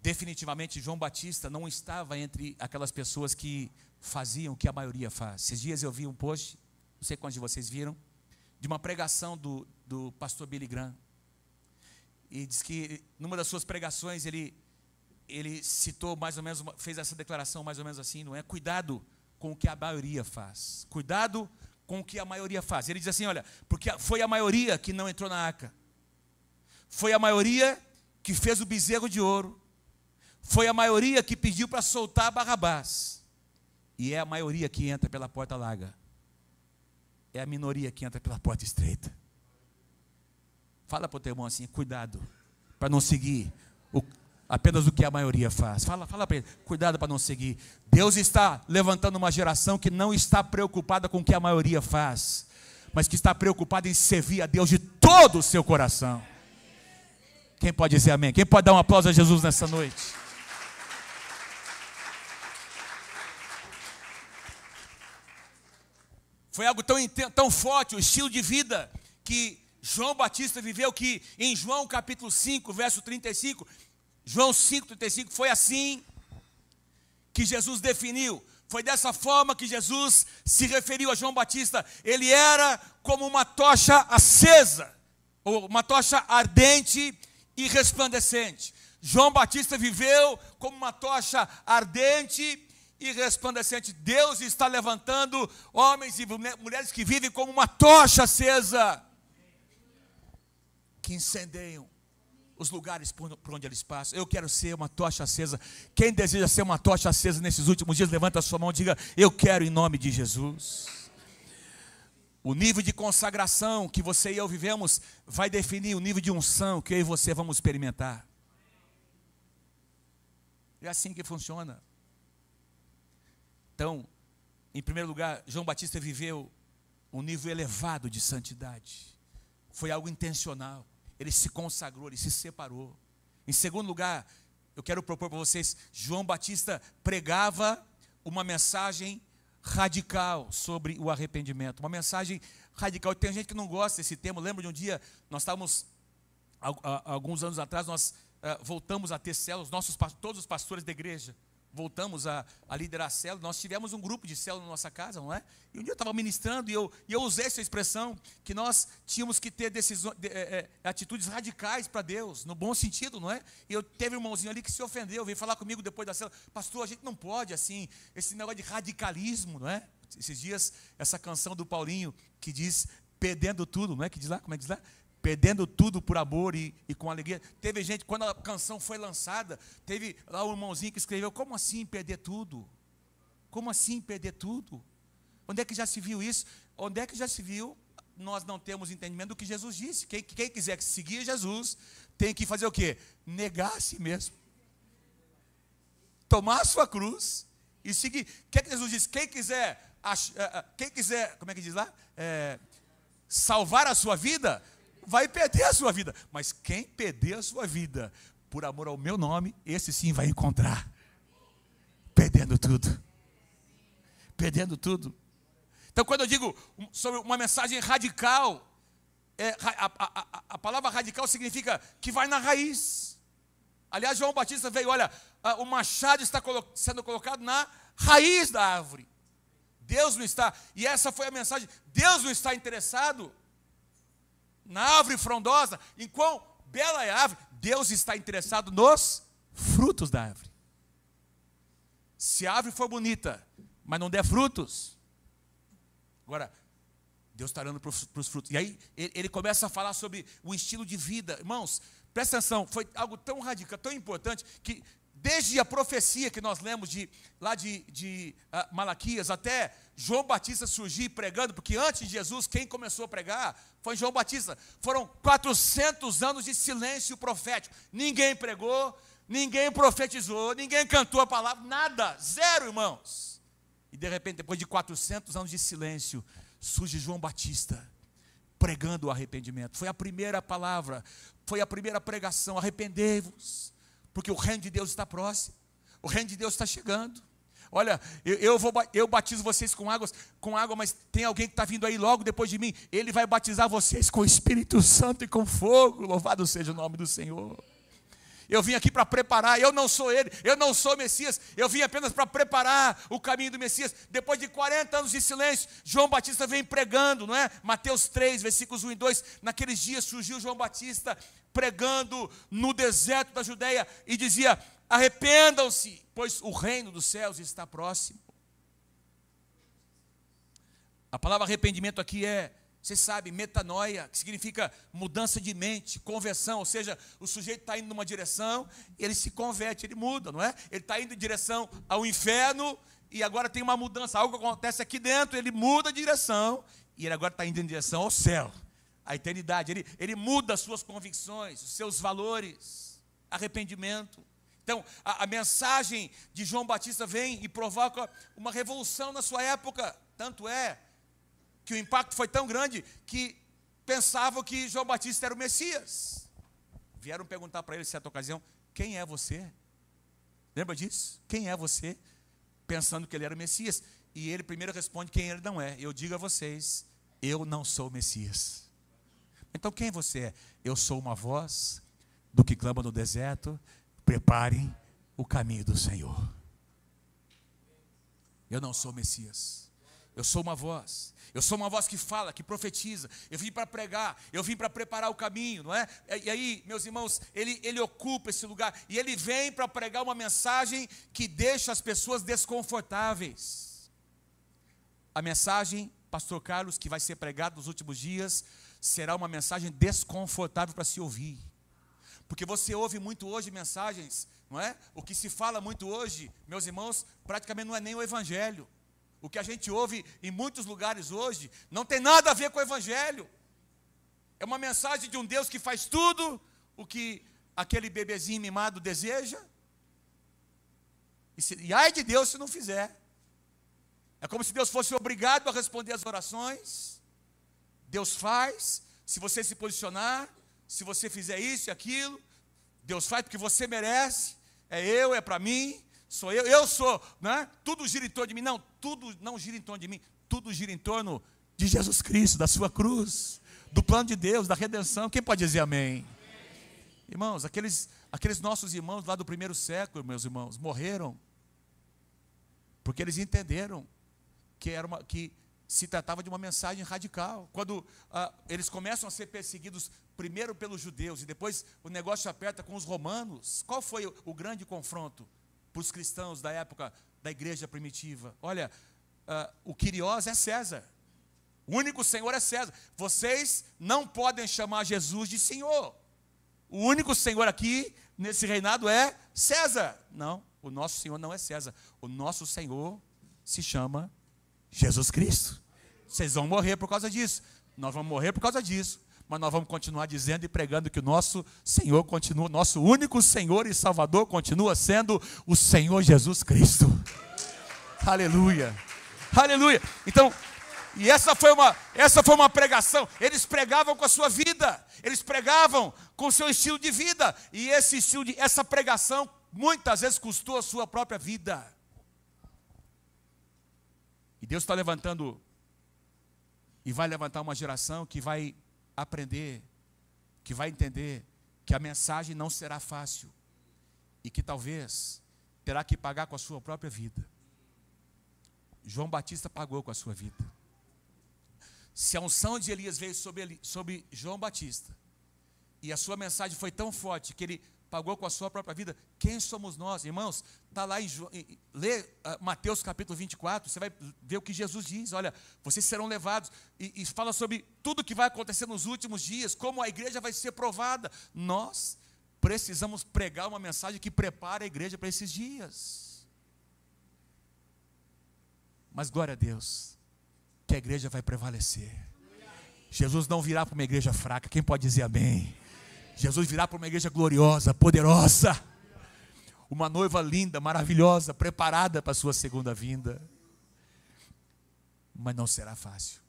definitivamente João Batista não estava entre aquelas pessoas que faziam o que a maioria faz. Esses dias eu vi um post, não sei quantos de vocês viram, de uma pregação do pastor Billy Graham. E diz que, numa das suas pregações, ele citou mais ou menos, fez essa declaração mais ou menos assim, não é? Cuidado com o que a maioria faz. Cuidado com o que a maioria faz. Ele diz assim, olha, porque foi a maioria que não entrou na arca. Foi a maioria que fez o bezerro de ouro. Foi a maioria que pediu para soltar Barrabás. E é a maioria que entra pela porta larga. É a minoria que entra pela porta estreita. Fala para o teu irmão assim, cuidado, para não seguir apenas o que a maioria faz. Fala para ele, cuidado para não seguir. Deus está levantando uma geração que não está preocupada com o que a maioria faz, mas que está preocupada em servir a Deus de todo o seu coração. Quem pode dizer amém? Quem pode dar um aplauso a Jesus nessa noite? Foi algo tão forte, o estilo de vida que João Batista viveu, que em João capítulo 5, verso 35, João 5, 35, foi assim que Jesus definiu. Foi dessa forma que Jesus se referiu a João Batista. Ele era como uma tocha acesa, ou uma tocha ardente e resplandecente. João Batista viveu como uma tocha ardente e resplandecente. Deus está levantando homens e mulheres que vivem como uma tocha acesa, que incendeiam os lugares por onde eles passam. Eu quero ser uma tocha acesa. Quem deseja ser uma tocha acesa nesses últimos dias, levanta a sua mão e diga, eu quero em nome de Jesus. O nível de consagração que você e eu vivemos vai definir o nível de unção que eu e você vamos experimentar. É assim que funciona. Então, em primeiro lugar, João Batista viveu um nível elevado de santidade. Foi algo intencional. Ele se consagrou, ele se separou. Em segundo lugar, eu quero propor para vocês, João Batista pregava uma mensagem radical sobre o arrependimento. Uma mensagem radical. E tem gente que não gosta desse termo. Lembro de um dia, nós estávamos, alguns anos atrás, nós voltamos a ter células, todos os pastores da igreja, voltamos a liderar células. Nós tivemos um grupo de células na nossa casa, não é? E um dia eu estava ministrando e eu usei essa expressão, que nós tínhamos que ter atitudes radicais para Deus, no bom sentido, não é? E eu teve um irmãozinho ali que se ofendeu, veio falar comigo depois da célula, pastor, a gente não pode assim, esse negócio de radicalismo, não é? Esses dias, essa canção do Paulinho, que diz, perdendo tudo, não é? Que diz lá, como é que diz lá? Perdendo tudo por amor e com alegria. Teve gente, quando a canção foi lançada, teve lá um irmãozinho que escreveu, como assim perder tudo? Como assim perder tudo? Onde é que já se viu isso? Onde é que já se viu? Nós não temos entendimento do que Jesus disse. Quem quiser seguir Jesus, tem que fazer o quê? Negar a si mesmo. Tomar a sua cruz e seguir. O que é que Jesus disse? Quem quiser, como é que diz lá? Salvar a sua vida, vai perder a sua vida, mas quem perder a sua vida por amor ao meu nome, esse sim vai encontrar, perdendo tudo. Então, quando eu digo sobre uma mensagem radical, a palavra radical significa que vai na raiz. Aliás, João Batista veio, olha, o machado está sendo colocado na raiz da árvore. Deus não está, e essa foi a mensagem, Deus não está interessado na árvore frondosa, em quão bela é a árvore. Deus está interessado nos frutos da árvore. Se a árvore for bonita, mas não der frutos, agora, Deus está olhando para os frutos. E aí, ele começa a falar sobre o estilo de vida. Irmãos, presta atenção, foi algo tão radical, tão importante, que desde a profecia que nós lemos lá de Malaquias, até João Batista surgir pregando, porque antes de Jesus, quem começou a pregar foi João Batista. Foram 400 anos de silêncio profético. Ninguém pregou, ninguém profetizou, ninguém cantou a palavra, nada, zero, irmãos. E de repente, depois de 400 anos de silêncio, surge João Batista pregando o arrependimento. Foi a primeira palavra, foi a primeira pregação, arrependei-vos, porque o reino de Deus está próximo, o reino de Deus está chegando. Olha, eu batizo vocês com água, mas tem alguém que está vindo aí logo depois de mim, ele vai batizar vocês com o Espírito Santo e com fogo, louvado seja o nome do Senhor. Eu vim aqui para preparar, eu não sou ele, eu não sou o Messias, eu vim apenas para preparar o caminho do Messias. Depois de 40 anos de silêncio, João Batista vem pregando, não é? Mateus 3, versículos 1 e 2, naqueles dias surgiu João Batista pregando no deserto da Judeia e dizia: arrependam-se, pois o reino dos céus está próximo. A palavra arrependimento aqui é, vocês sabem, metanoia, que significa mudança de mente, conversão, ou seja, o sujeito está indo numa direção, ele se converte, ele muda, não é? Ele está indo em direção ao inferno e agora tem uma mudança, algo acontece aqui dentro, ele muda de direção e ele agora está indo em direção ao céu, à eternidade. Ele muda as suas convicções, os seus valores, arrependimento. Então, a mensagem de João Batista vem e provoca uma revolução na sua época, tanto é que o impacto foi tão grande que pensavam que João Batista era o Messias. Vieram perguntar para ele, em certa ocasião: quem é você? Lembra disso? Quem é você? Pensando que ele era o Messias. E ele primeiro responde quem ele não é. Eu digo a vocês, eu não sou o Messias. Então quem você é? Eu sou uma voz do que clama no deserto: preparem o caminho do Senhor. Eu não sou o Messias. Eu sou uma voz. Eu sou uma voz que fala, que profetiza. Eu vim para pregar, eu vim para preparar o caminho, não é? E aí, meus irmãos, ele ocupa esse lugar. E ele vem para pregar uma mensagem que deixa as pessoas desconfortáveis. A mensagem, pastor Carlos, que vai ser pregada nos últimos dias, será uma mensagem desconfortável para se ouvir. Porque você ouve muito hoje mensagens, não é? O que se fala muito hoje, meus irmãos, praticamente não é nem o Evangelho. O que a gente ouve em muitos lugares hoje não tem nada a ver com o Evangelho. É uma mensagem de um Deus que faz tudo o que aquele bebezinho mimado deseja. E ai de Deus se não fizer. É como se Deus fosse obrigado a responder as orações. Deus faz, se você se posicionar, se você fizer isso e aquilo, Deus faz porque você merece. É para mim. Sou eu sou, né? Tudo gira em torno de mim. Não, tudo não gira em torno de mim. Tudo gira em torno de Jesus Cristo, da sua cruz, do plano de Deus, da redenção. Quem pode dizer amém? Irmãos, aqueles nossos irmãos lá do primeiro século, meus irmãos, morreram porque eles entenderam que se tratava de uma mensagem radical. Quando eles começam a ser perseguidos primeiro pelos judeus e depois o negócio aperta com os romanos, qual foi o grande confronto para os cristãos da época da igreja primitiva? Olha, o Kyrios é César, o único Senhor é César. Vocês não podem chamar Jesus de Senhor. O único Senhor aqui nesse reinado é César. Não, o nosso Senhor não é César. O nosso Senhor se chama Jesus Cristo. Vocês vão morrer por causa disso, nós vamos morrer por causa disso, mas nós vamos continuar dizendo e pregando que o nosso Senhor continua, nosso único Senhor e Salvador continua sendo o Senhor Jesus Cristo. Aleluia, aleluia. Então, e essa foi uma pregação. Eles pregavam com a sua vida, eles pregavam com o seu estilo de vida, e essa pregação muitas vezes custou a sua própria vida. E Deus está levantando e vai levantar uma geração que vai aprender, que vai entender que a mensagem não será fácil e que talvez terá que pagar com a sua própria vida. João Batista pagou com a sua vida. Se a unção de Elias veio sobre João Batista e a sua mensagem foi tão forte que ele pagou com a sua própria vida, quem somos nós, irmãos? Está lá lê Mateus capítulo 24, você vai ver o que Jesus diz. Olha, vocês serão levados, e fala sobre tudo que vai acontecer nos últimos dias, como a igreja vai ser provada. Nós precisamos pregar uma mensagem que prepara a igreja para esses dias. Mas glória a Deus, que a igreja vai prevalecer. Jesus não virá para uma igreja fraca. Quem pode dizer amém? Jesus virá para uma igreja gloriosa, poderosa, uma noiva linda, maravilhosa, preparada para a sua segunda vinda. Mas não será fácil.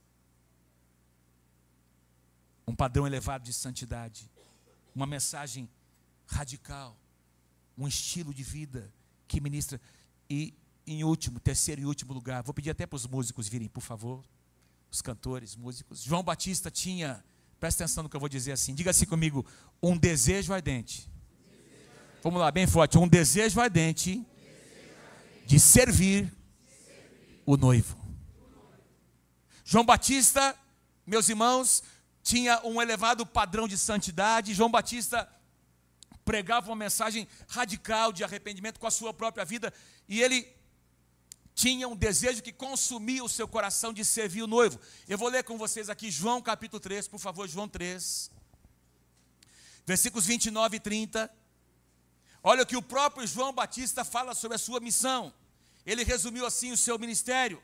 Um padrão elevado de santidade, uma mensagem radical, um estilo de vida que ministra. E em terceiro e último lugar, vou pedir até para os músicos virem, por favor, os cantores, músicos. João Batista tinha, presta atenção no que eu vou dizer assim, diga assim comigo, um desejo ardente Vamos lá, bem forte. Um desejo ardente de servir o noivo. João Batista, meus irmãos, tinha um elevado padrão de santidade. João Batista pregava uma mensagem radical de arrependimento com a sua própria vida, e ele tinha um desejo que consumia o seu coração de servir o noivo. Eu vou ler com vocês aqui João capítulo 3, por favor, João 3, versículos 29 e 30. Olha o que o próprio João Batista fala sobre a sua missão. Ele resumiu assim o seu ministério.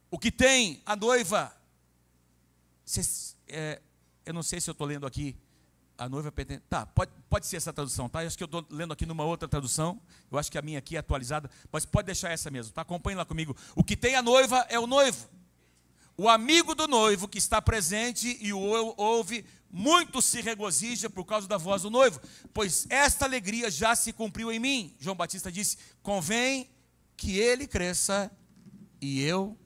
O que tem a noiva, eu não sei se eu estou lendo aqui, a noiva pertence, tá, pode ser essa tradução, tá? Eu acho que eu estou lendo aqui numa outra tradução, eu acho que a minha aqui é atualizada, mas pode deixar essa mesmo, tá? Acompanhe lá comigo. O que tem a noiva é o noivo. O amigo do noivo que está presente e o ouve, muito se regozija por causa da voz do noivo, pois esta alegria já se cumpriu em mim. João Batista disse, convém que ele cresça e eu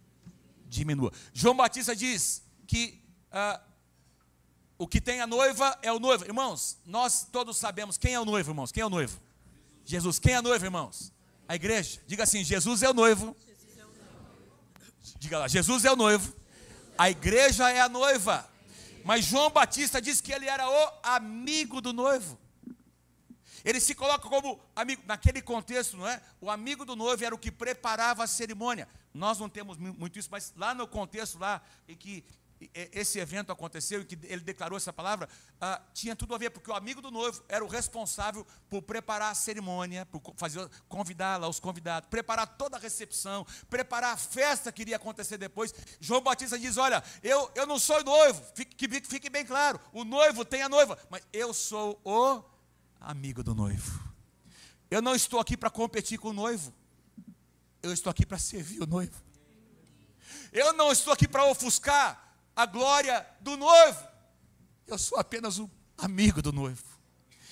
diminua. João Batista diz que o que tem a noiva é o noivo. Irmãos, nós todos sabemos quem é o noivo, irmãos. Quem é o noivo? Jesus. Quem é o noivo, irmãos? A igreja. Diga assim, Jesus é o noivo. Diga lá, Jesus é o noivo. A igreja é a noiva. Mas João Batista diz que ele era o amigo do noivo. Ele se coloca como amigo. Naquele contexto, não é? O amigo do noivo era o que preparava a cerimônia. Nós não temos muito isso, mas lá no contexto lá em que esse evento aconteceu e que ele declarou essa palavra, tinha tudo a ver, porque o amigo do noivo era o responsável por preparar a cerimônia, por convidar lá os convidados, preparar toda a recepção, preparar a festa que iria acontecer depois. João Batista diz, olha, eu não sou noivo, fique bem claro, o noivo tem a noiva, mas eu sou o amigo do noivo. Eu não estou aqui para competir com o noivo, eu estou aqui para servir o noivo. Eu não estou aqui para ofuscar a glória do noivo. Eu sou apenas um amigo do noivo.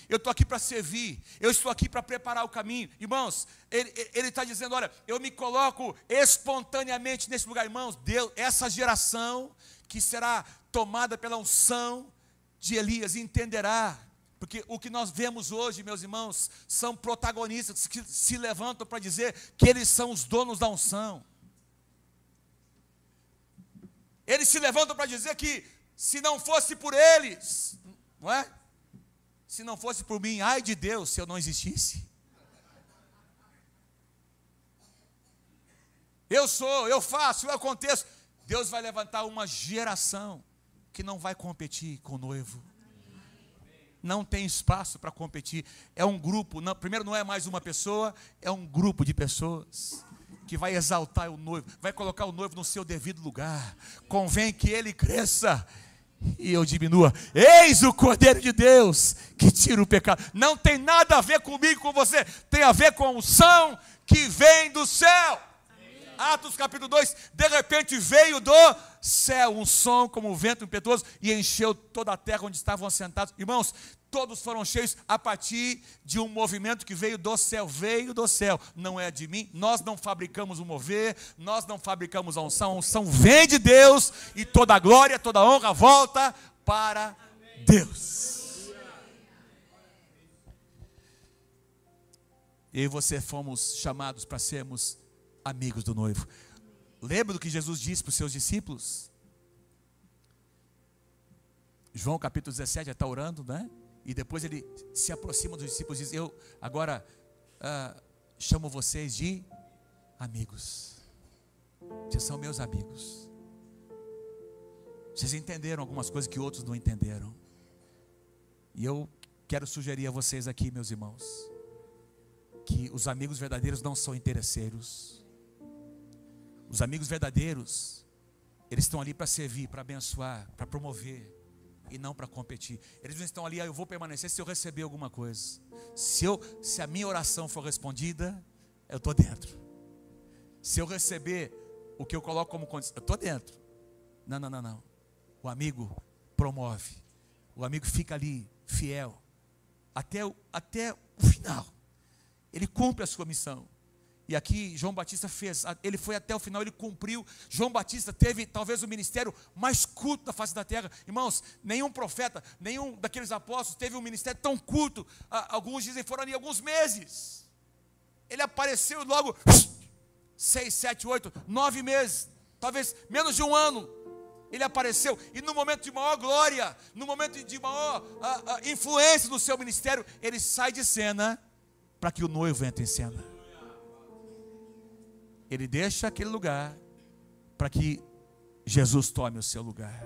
Eu estou aqui para servir. Eu estou aqui para preparar o caminho. Irmãos, ele está dizendo, olha, eu me coloco espontaneamente nesse lugar. Irmãos, Deus, essa geração que será tomada pela unção de Elias entenderá. Porque o que nós vemos hoje, meus irmãos, são protagonistas que se levantam para dizer que eles são os donos da unção. Eles se levantam para dizer que se não fosse por eles, não é? Se não fosse por mim, ai de Deus, se eu não existisse. Eu sou, eu faço, eu aconteço. Deus vai levantar uma geração que não vai competir com o noivo. Não tem espaço para competir. É um grupo, não, primeiro não é mais uma pessoa, é um grupo de pessoas que vai exaltar o noivo, vai colocar o noivo no seu devido lugar. Convém que ele cresça e eu diminua. Eis o Cordeiro de Deus que tira o pecado. Não tem nada a ver comigo, com você. Tem a ver com a unção que vem do céu. Amém. Atos capítulo 2, de repente veio do céu um som como um vento impetuoso e encheu toda a terra onde estavam assentados. Irmãos, todos foram cheios a partir de um movimento que veio do céu, não é de mim, nós não fabricamos o mover, nós não fabricamos a unção vem de Deus, e toda a glória, toda a honra volta para Deus. Eu e você fomos chamados para sermos amigos do noivo. Lembra do que Jesus disse para os seus discípulos? João capítulo 17, ele está orando, né? E depois ele se aproxima dos discípulos e diz, eu agora chamo vocês de amigos. Vocês são meus amigos. Vocês entenderam algumas coisas que outros não entenderam. E eu quero sugerir a vocês aqui, meus irmãos, que os amigos verdadeiros não são interesseiros. Os amigos verdadeiros, eles estão ali para servir, para abençoar, para promover, e não para competir. Eles não estão ali, eu vou permanecer se eu receber alguma coisa. Se a minha oração for respondida, eu estou dentro. Se eu receber o que eu coloco como condição, eu estou dentro. Não. O amigo promove. O amigo fica ali, fiel, até o final. Ele cumpre a sua missão. E aqui João Batista fez, ele foi até o final, ele cumpriu. João Batista teve talvez o ministério mais curto da face da terra. Irmãos, nenhum profeta, nenhum daqueles apóstolos teve um ministério tão curto. Alguns dizem foram ali alguns meses. Ele apareceu logo 6, 7, 8, 9 meses, talvez menos de um ano. Ele apareceu, e no momento de maior glória, no momento de maior influência no seu ministério, ele sai de cena para que o noivo entre em cena. Ele deixa aquele lugar para que Jesus tome o seu lugar.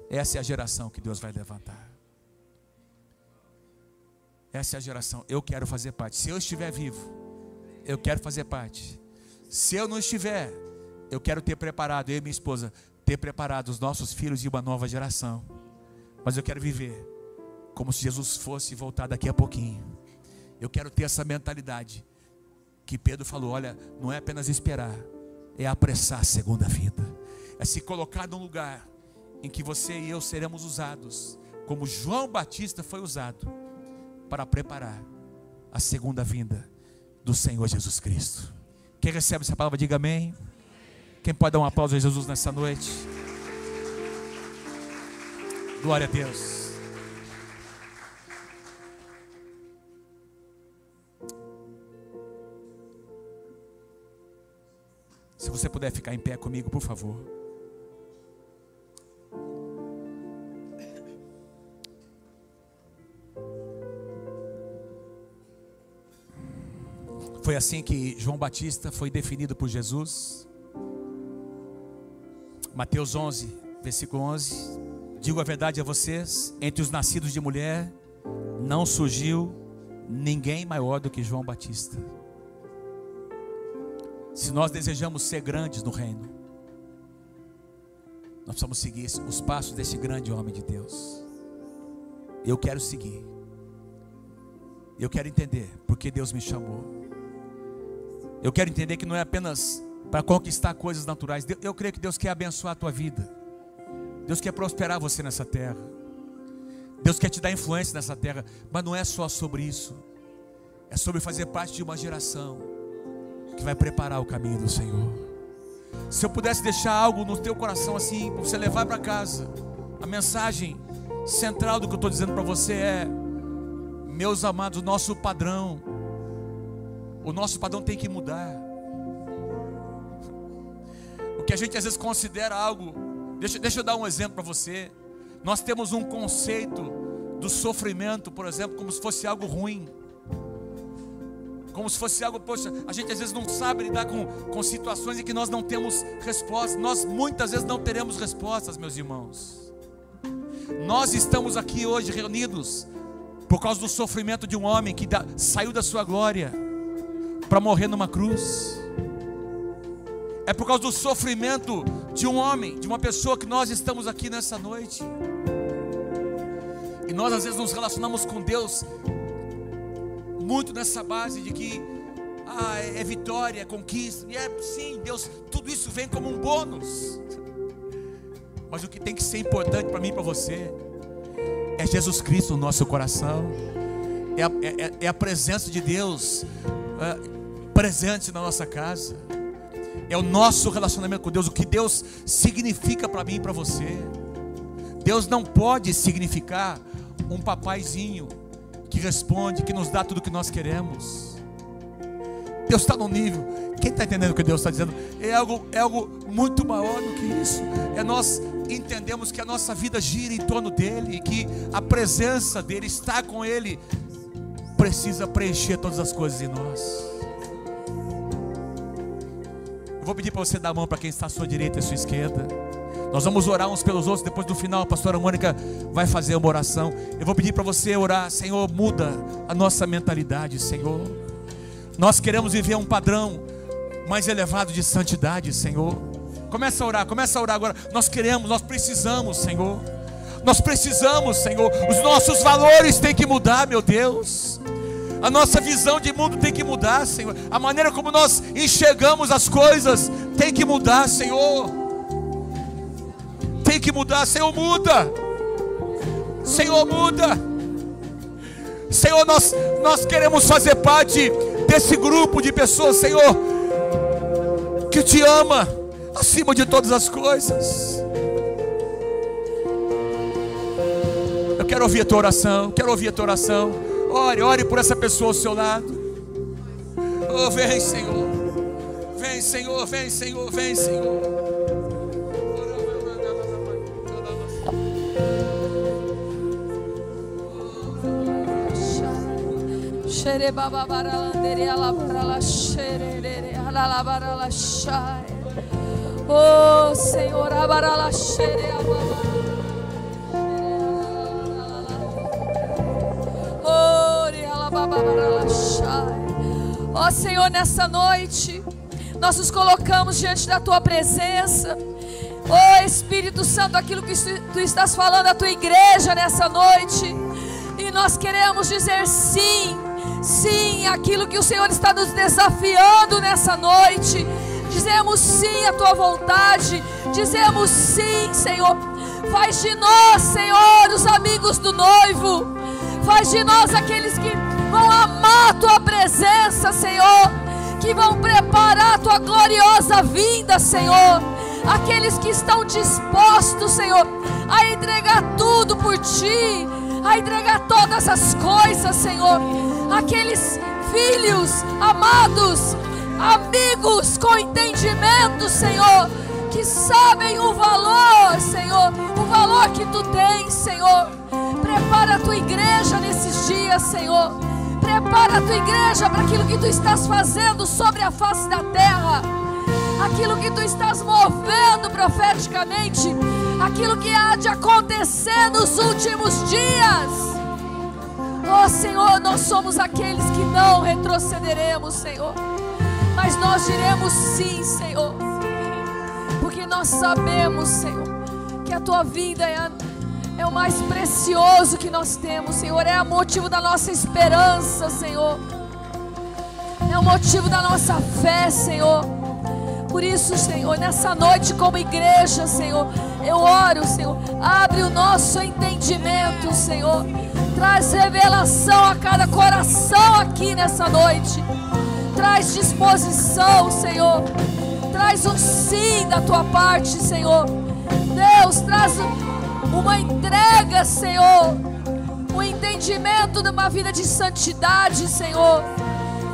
Essa é a geração que Deus vai levantar. Essa é a geração. Eu quero fazer parte. Se eu estiver vivo, eu quero fazer parte. Se eu não estiver, eu quero ter preparado, eu e minha esposa, ter preparado os nossos filhos e uma nova geração. Mas eu quero viver como se Jesus fosse voltar daqui a pouquinho. Eu quero ter essa mentalidade que Pedro falou, olha, não é apenas esperar, é apressar a segunda vida. É se colocar num lugar em que você e eu seremos usados, como João Batista foi usado, para preparar a segunda vinda do Senhor Jesus Cristo. Quem recebe essa palavra, diga amém. Quem pode dar um aplauso a Jesus nessa noite? Glória a Deus. Se você puder ficar em pé comigo, por favor. Foi assim que João Batista foi definido por Jesus. Mateus 11, versículo 11. Digo a verdade a vocês, entre os nascidos de mulher, não surgiu ninguém maior do que João Batista. Se nós desejamos ser grandes no reino, nós precisamos seguir os passos desse grande homem de Deus. Eu quero seguir. Eu quero entender porque Deus me chamou. Eu quero entender que não é apenas para conquistar coisas naturais. Eu creio que Deus quer abençoar a tua vida. Deus quer prosperar você nessa terra. Deus quer te dar influência nessa terra. Mas não é só sobre isso. É sobre fazer parte de uma geração que vai preparar o caminho do Senhor. Se eu pudesse deixar algo no teu coração assim, para você levar para casa, a mensagem central do que eu estou dizendo para você é: meus amados, o nosso padrão tem que mudar. O que a gente às vezes considera algo, deixa eu dar um exemplo para você. Nós temos um conceito do sofrimento, por exemplo, como se fosse algo ruim, como se fosse algo, poxa, a gente às vezes não sabe lidar com situações em que nós não temos respostas. Nós muitas vezes não teremos respostas, meus irmãos. Nós estamos aqui hoje reunidos por causa do sofrimento de um homem que saiu da sua glória para morrer numa cruz. É por causa do sofrimento de um homem, de uma pessoa, que nós estamos aqui nessa noite. E nós às vezes nos relacionamos com Deus muito nessa base de que é vitória, é conquista. E sim, Deus, tudo isso vem como um bônus. Mas o que tem que ser importante para mim e para você é Jesus Cristo no nosso coração. É a presença de Deus presente na nossa casa. É o nosso relacionamento com Deus, o que Deus significa para mim e para você. Deus não pode significar um papaizinho que responde, que nos dá tudo o que nós queremos. Deus está no nível, quem está entendendo o que Deus está dizendo? É algo muito maior do que isso. Nós entendemos que a nossa vida gira em torno dEle, e que a presença dEle, estar com Ele, precisa preencher todas as coisas em nós. Eu vou pedir para você dar a mão para quem está à sua direita e à sua esquerda. Nós vamos orar uns pelos outros. Depois do final a pastora Mônica vai fazer uma oração. Eu vou pedir para você orar: Senhor, muda a nossa mentalidade, Senhor. Nós queremos viver um padrão mais elevado de santidade, Senhor. Começa a orar agora. Nós precisamos, Senhor. Nós precisamos, Senhor. Os nossos valores têm que mudar, meu Deus. A nossa visão de mundo tem que mudar, Senhor. A maneira como nós enxergamos as coisas tem que mudar, Senhor. Tem que mudar, Senhor, muda. Senhor, muda. Senhor, nós queremos fazer parte desse grupo de pessoas, Senhor, que te ama acima de todas as coisas. Eu quero ouvir a tua oração, quero ouvir a tua oração. Ore por essa pessoa ao seu lado. Oh, vem, Senhor. Vem, Senhor, vem, Senhor, vem, Senhor. Oh, Senhor, ó Senhor, nessa noite nós nos colocamos diante da tua presença. Ó Espírito Santo, aquilo que tu estás falando à tua igreja nessa noite, e nós queremos dizer sim, sim, aquilo que o Senhor está nos desafiando nessa noite. Dizemos sim à tua vontade, dizemos sim, Senhor. Faz de nós, Senhor, os amigos do noivo. Faz de nós aqueles que vão amar a tua presença, Senhor, que vão preparar a tua gloriosa vinda, Senhor. Aqueles que estão dispostos, Senhor, a entregar tudo por ti, a entregar todas as coisas, Senhor. Aqueles filhos amados, amigos com entendimento, Senhor, que sabem o valor, Senhor, o valor que tu tens, Senhor. Prepara a tua igreja nesses dias, Senhor. Prepara a tua igreja para aquilo que tu estás fazendo sobre a face da terra, aquilo que tu estás movendo profeticamente, aquilo que há de acontecer nos últimos dias. Oh Senhor, nós somos aqueles que não retrocederemos, Senhor, mas nós diremos sim, Senhor, porque nós sabemos, Senhor, que a tua vida é o mais precioso que nós temos, Senhor. É o motivo da nossa esperança, Senhor. É o motivo da nossa fé, Senhor. Por isso, Senhor, nessa noite como igreja, Senhor, eu oro, Senhor, abre o nosso entendimento, Senhor. Traz revelação a cada coração aqui nessa noite. Traz disposição, Senhor. Traz um sim da tua parte, Senhor. Deus, traz uma entrega, Senhor. Um entendimento de uma vida de santidade, Senhor.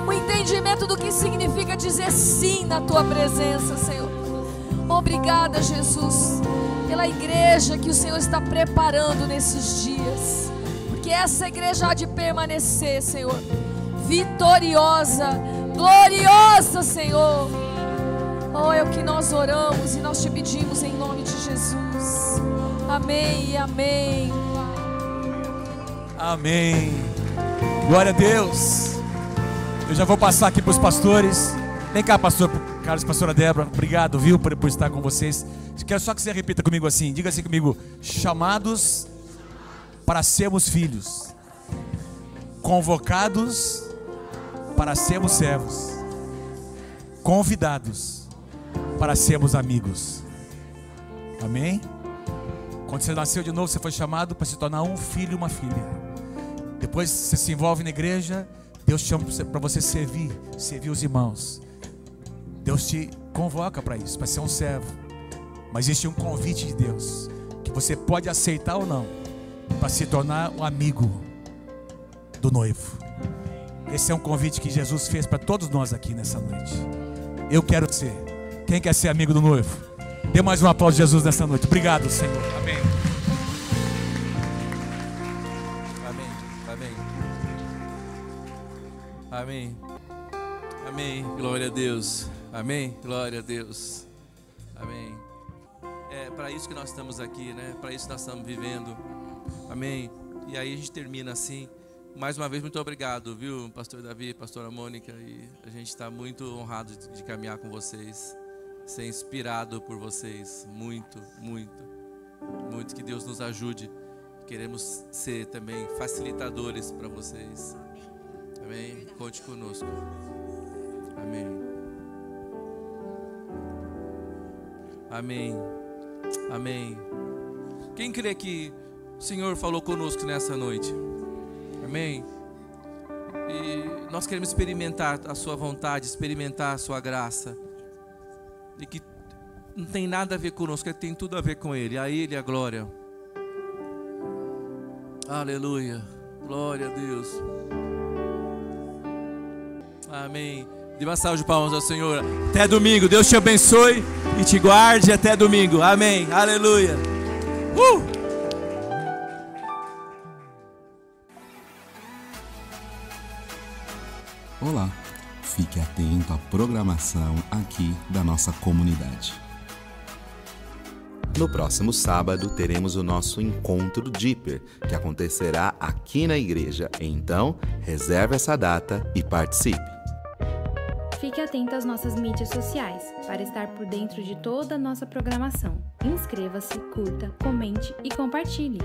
Um entendimento do que significa dizer sim na tua presença, Senhor. Obrigada, Jesus, pela igreja que o Senhor está preparando nesses dias. Porque essa igreja há de permanecer, Senhor, vitoriosa, gloriosa, Senhor. Oh, é o que nós oramos e nós te pedimos em nome de Jesus. Amém e amém. Amém. Glória a Deus. Eu já vou passar aqui para os pastores. Vem cá, pastor Carlos, pastora Débora. Obrigado, viu, por estar com vocês. Quero só que você repita comigo assim. Diga assim comigo: chamados para sermos filhos, convocados para sermos servos, convidados para sermos amigos. Amém? Quando você nasceu de novo, você foi chamado para se tornar um filho e uma filha. Depois você se envolve na igreja, Deus te chama para você servir os irmãos. Deus te convoca para isso, para ser um servo. Mas existe um convite de Deus, que você pode aceitar ou não, para se tornar um amigo do noivo. Esse é um convite que Jesus fez para todos nós aqui nessa noite. Eu quero ser. Quem quer ser amigo do noivo? Dê mais um aplauso a Jesus nessa noite. Obrigado, Senhor. Amém. Amém. Amém. Amém. Glória a Deus. Amém. Glória a Deus. Amém. É para isso que nós estamos aqui, né? Para isso que nós estamos vivendo. Amém. E aí a gente termina assim. Mais uma vez, muito obrigado, viu, pastor Davi, pastora Mônica. E a gente está muito honrado de caminhar com vocês, ser inspirado por vocês. Muito, muito, muito. Que Deus nos ajude. Queremos ser também facilitadores para vocês. Amém. Conte conosco. Amém. Amém. Amém. Quem crê que o Senhor falou conosco nessa noite? Amém. E nós queremos experimentar a sua vontade, experimentar a sua graça. E que não tem nada a ver conosco, que tem tudo a ver com Ele. A Ele a glória. Aleluia. Glória a Deus. Amém. Dê uma salva de palmas ao Senhor. Até domingo. Deus te abençoe e te guarde até domingo. Amém. Aleluia. Olá. Fique atento à programação aqui da nossa comunidade. No próximo sábado teremos o nosso encontro Deeper, que acontecerá aqui na igreja. Então, reserve essa data e participe. Fique atento às nossas mídias sociais para estar por dentro de toda a nossa programação. Inscreva-se, curta, comente e compartilhe.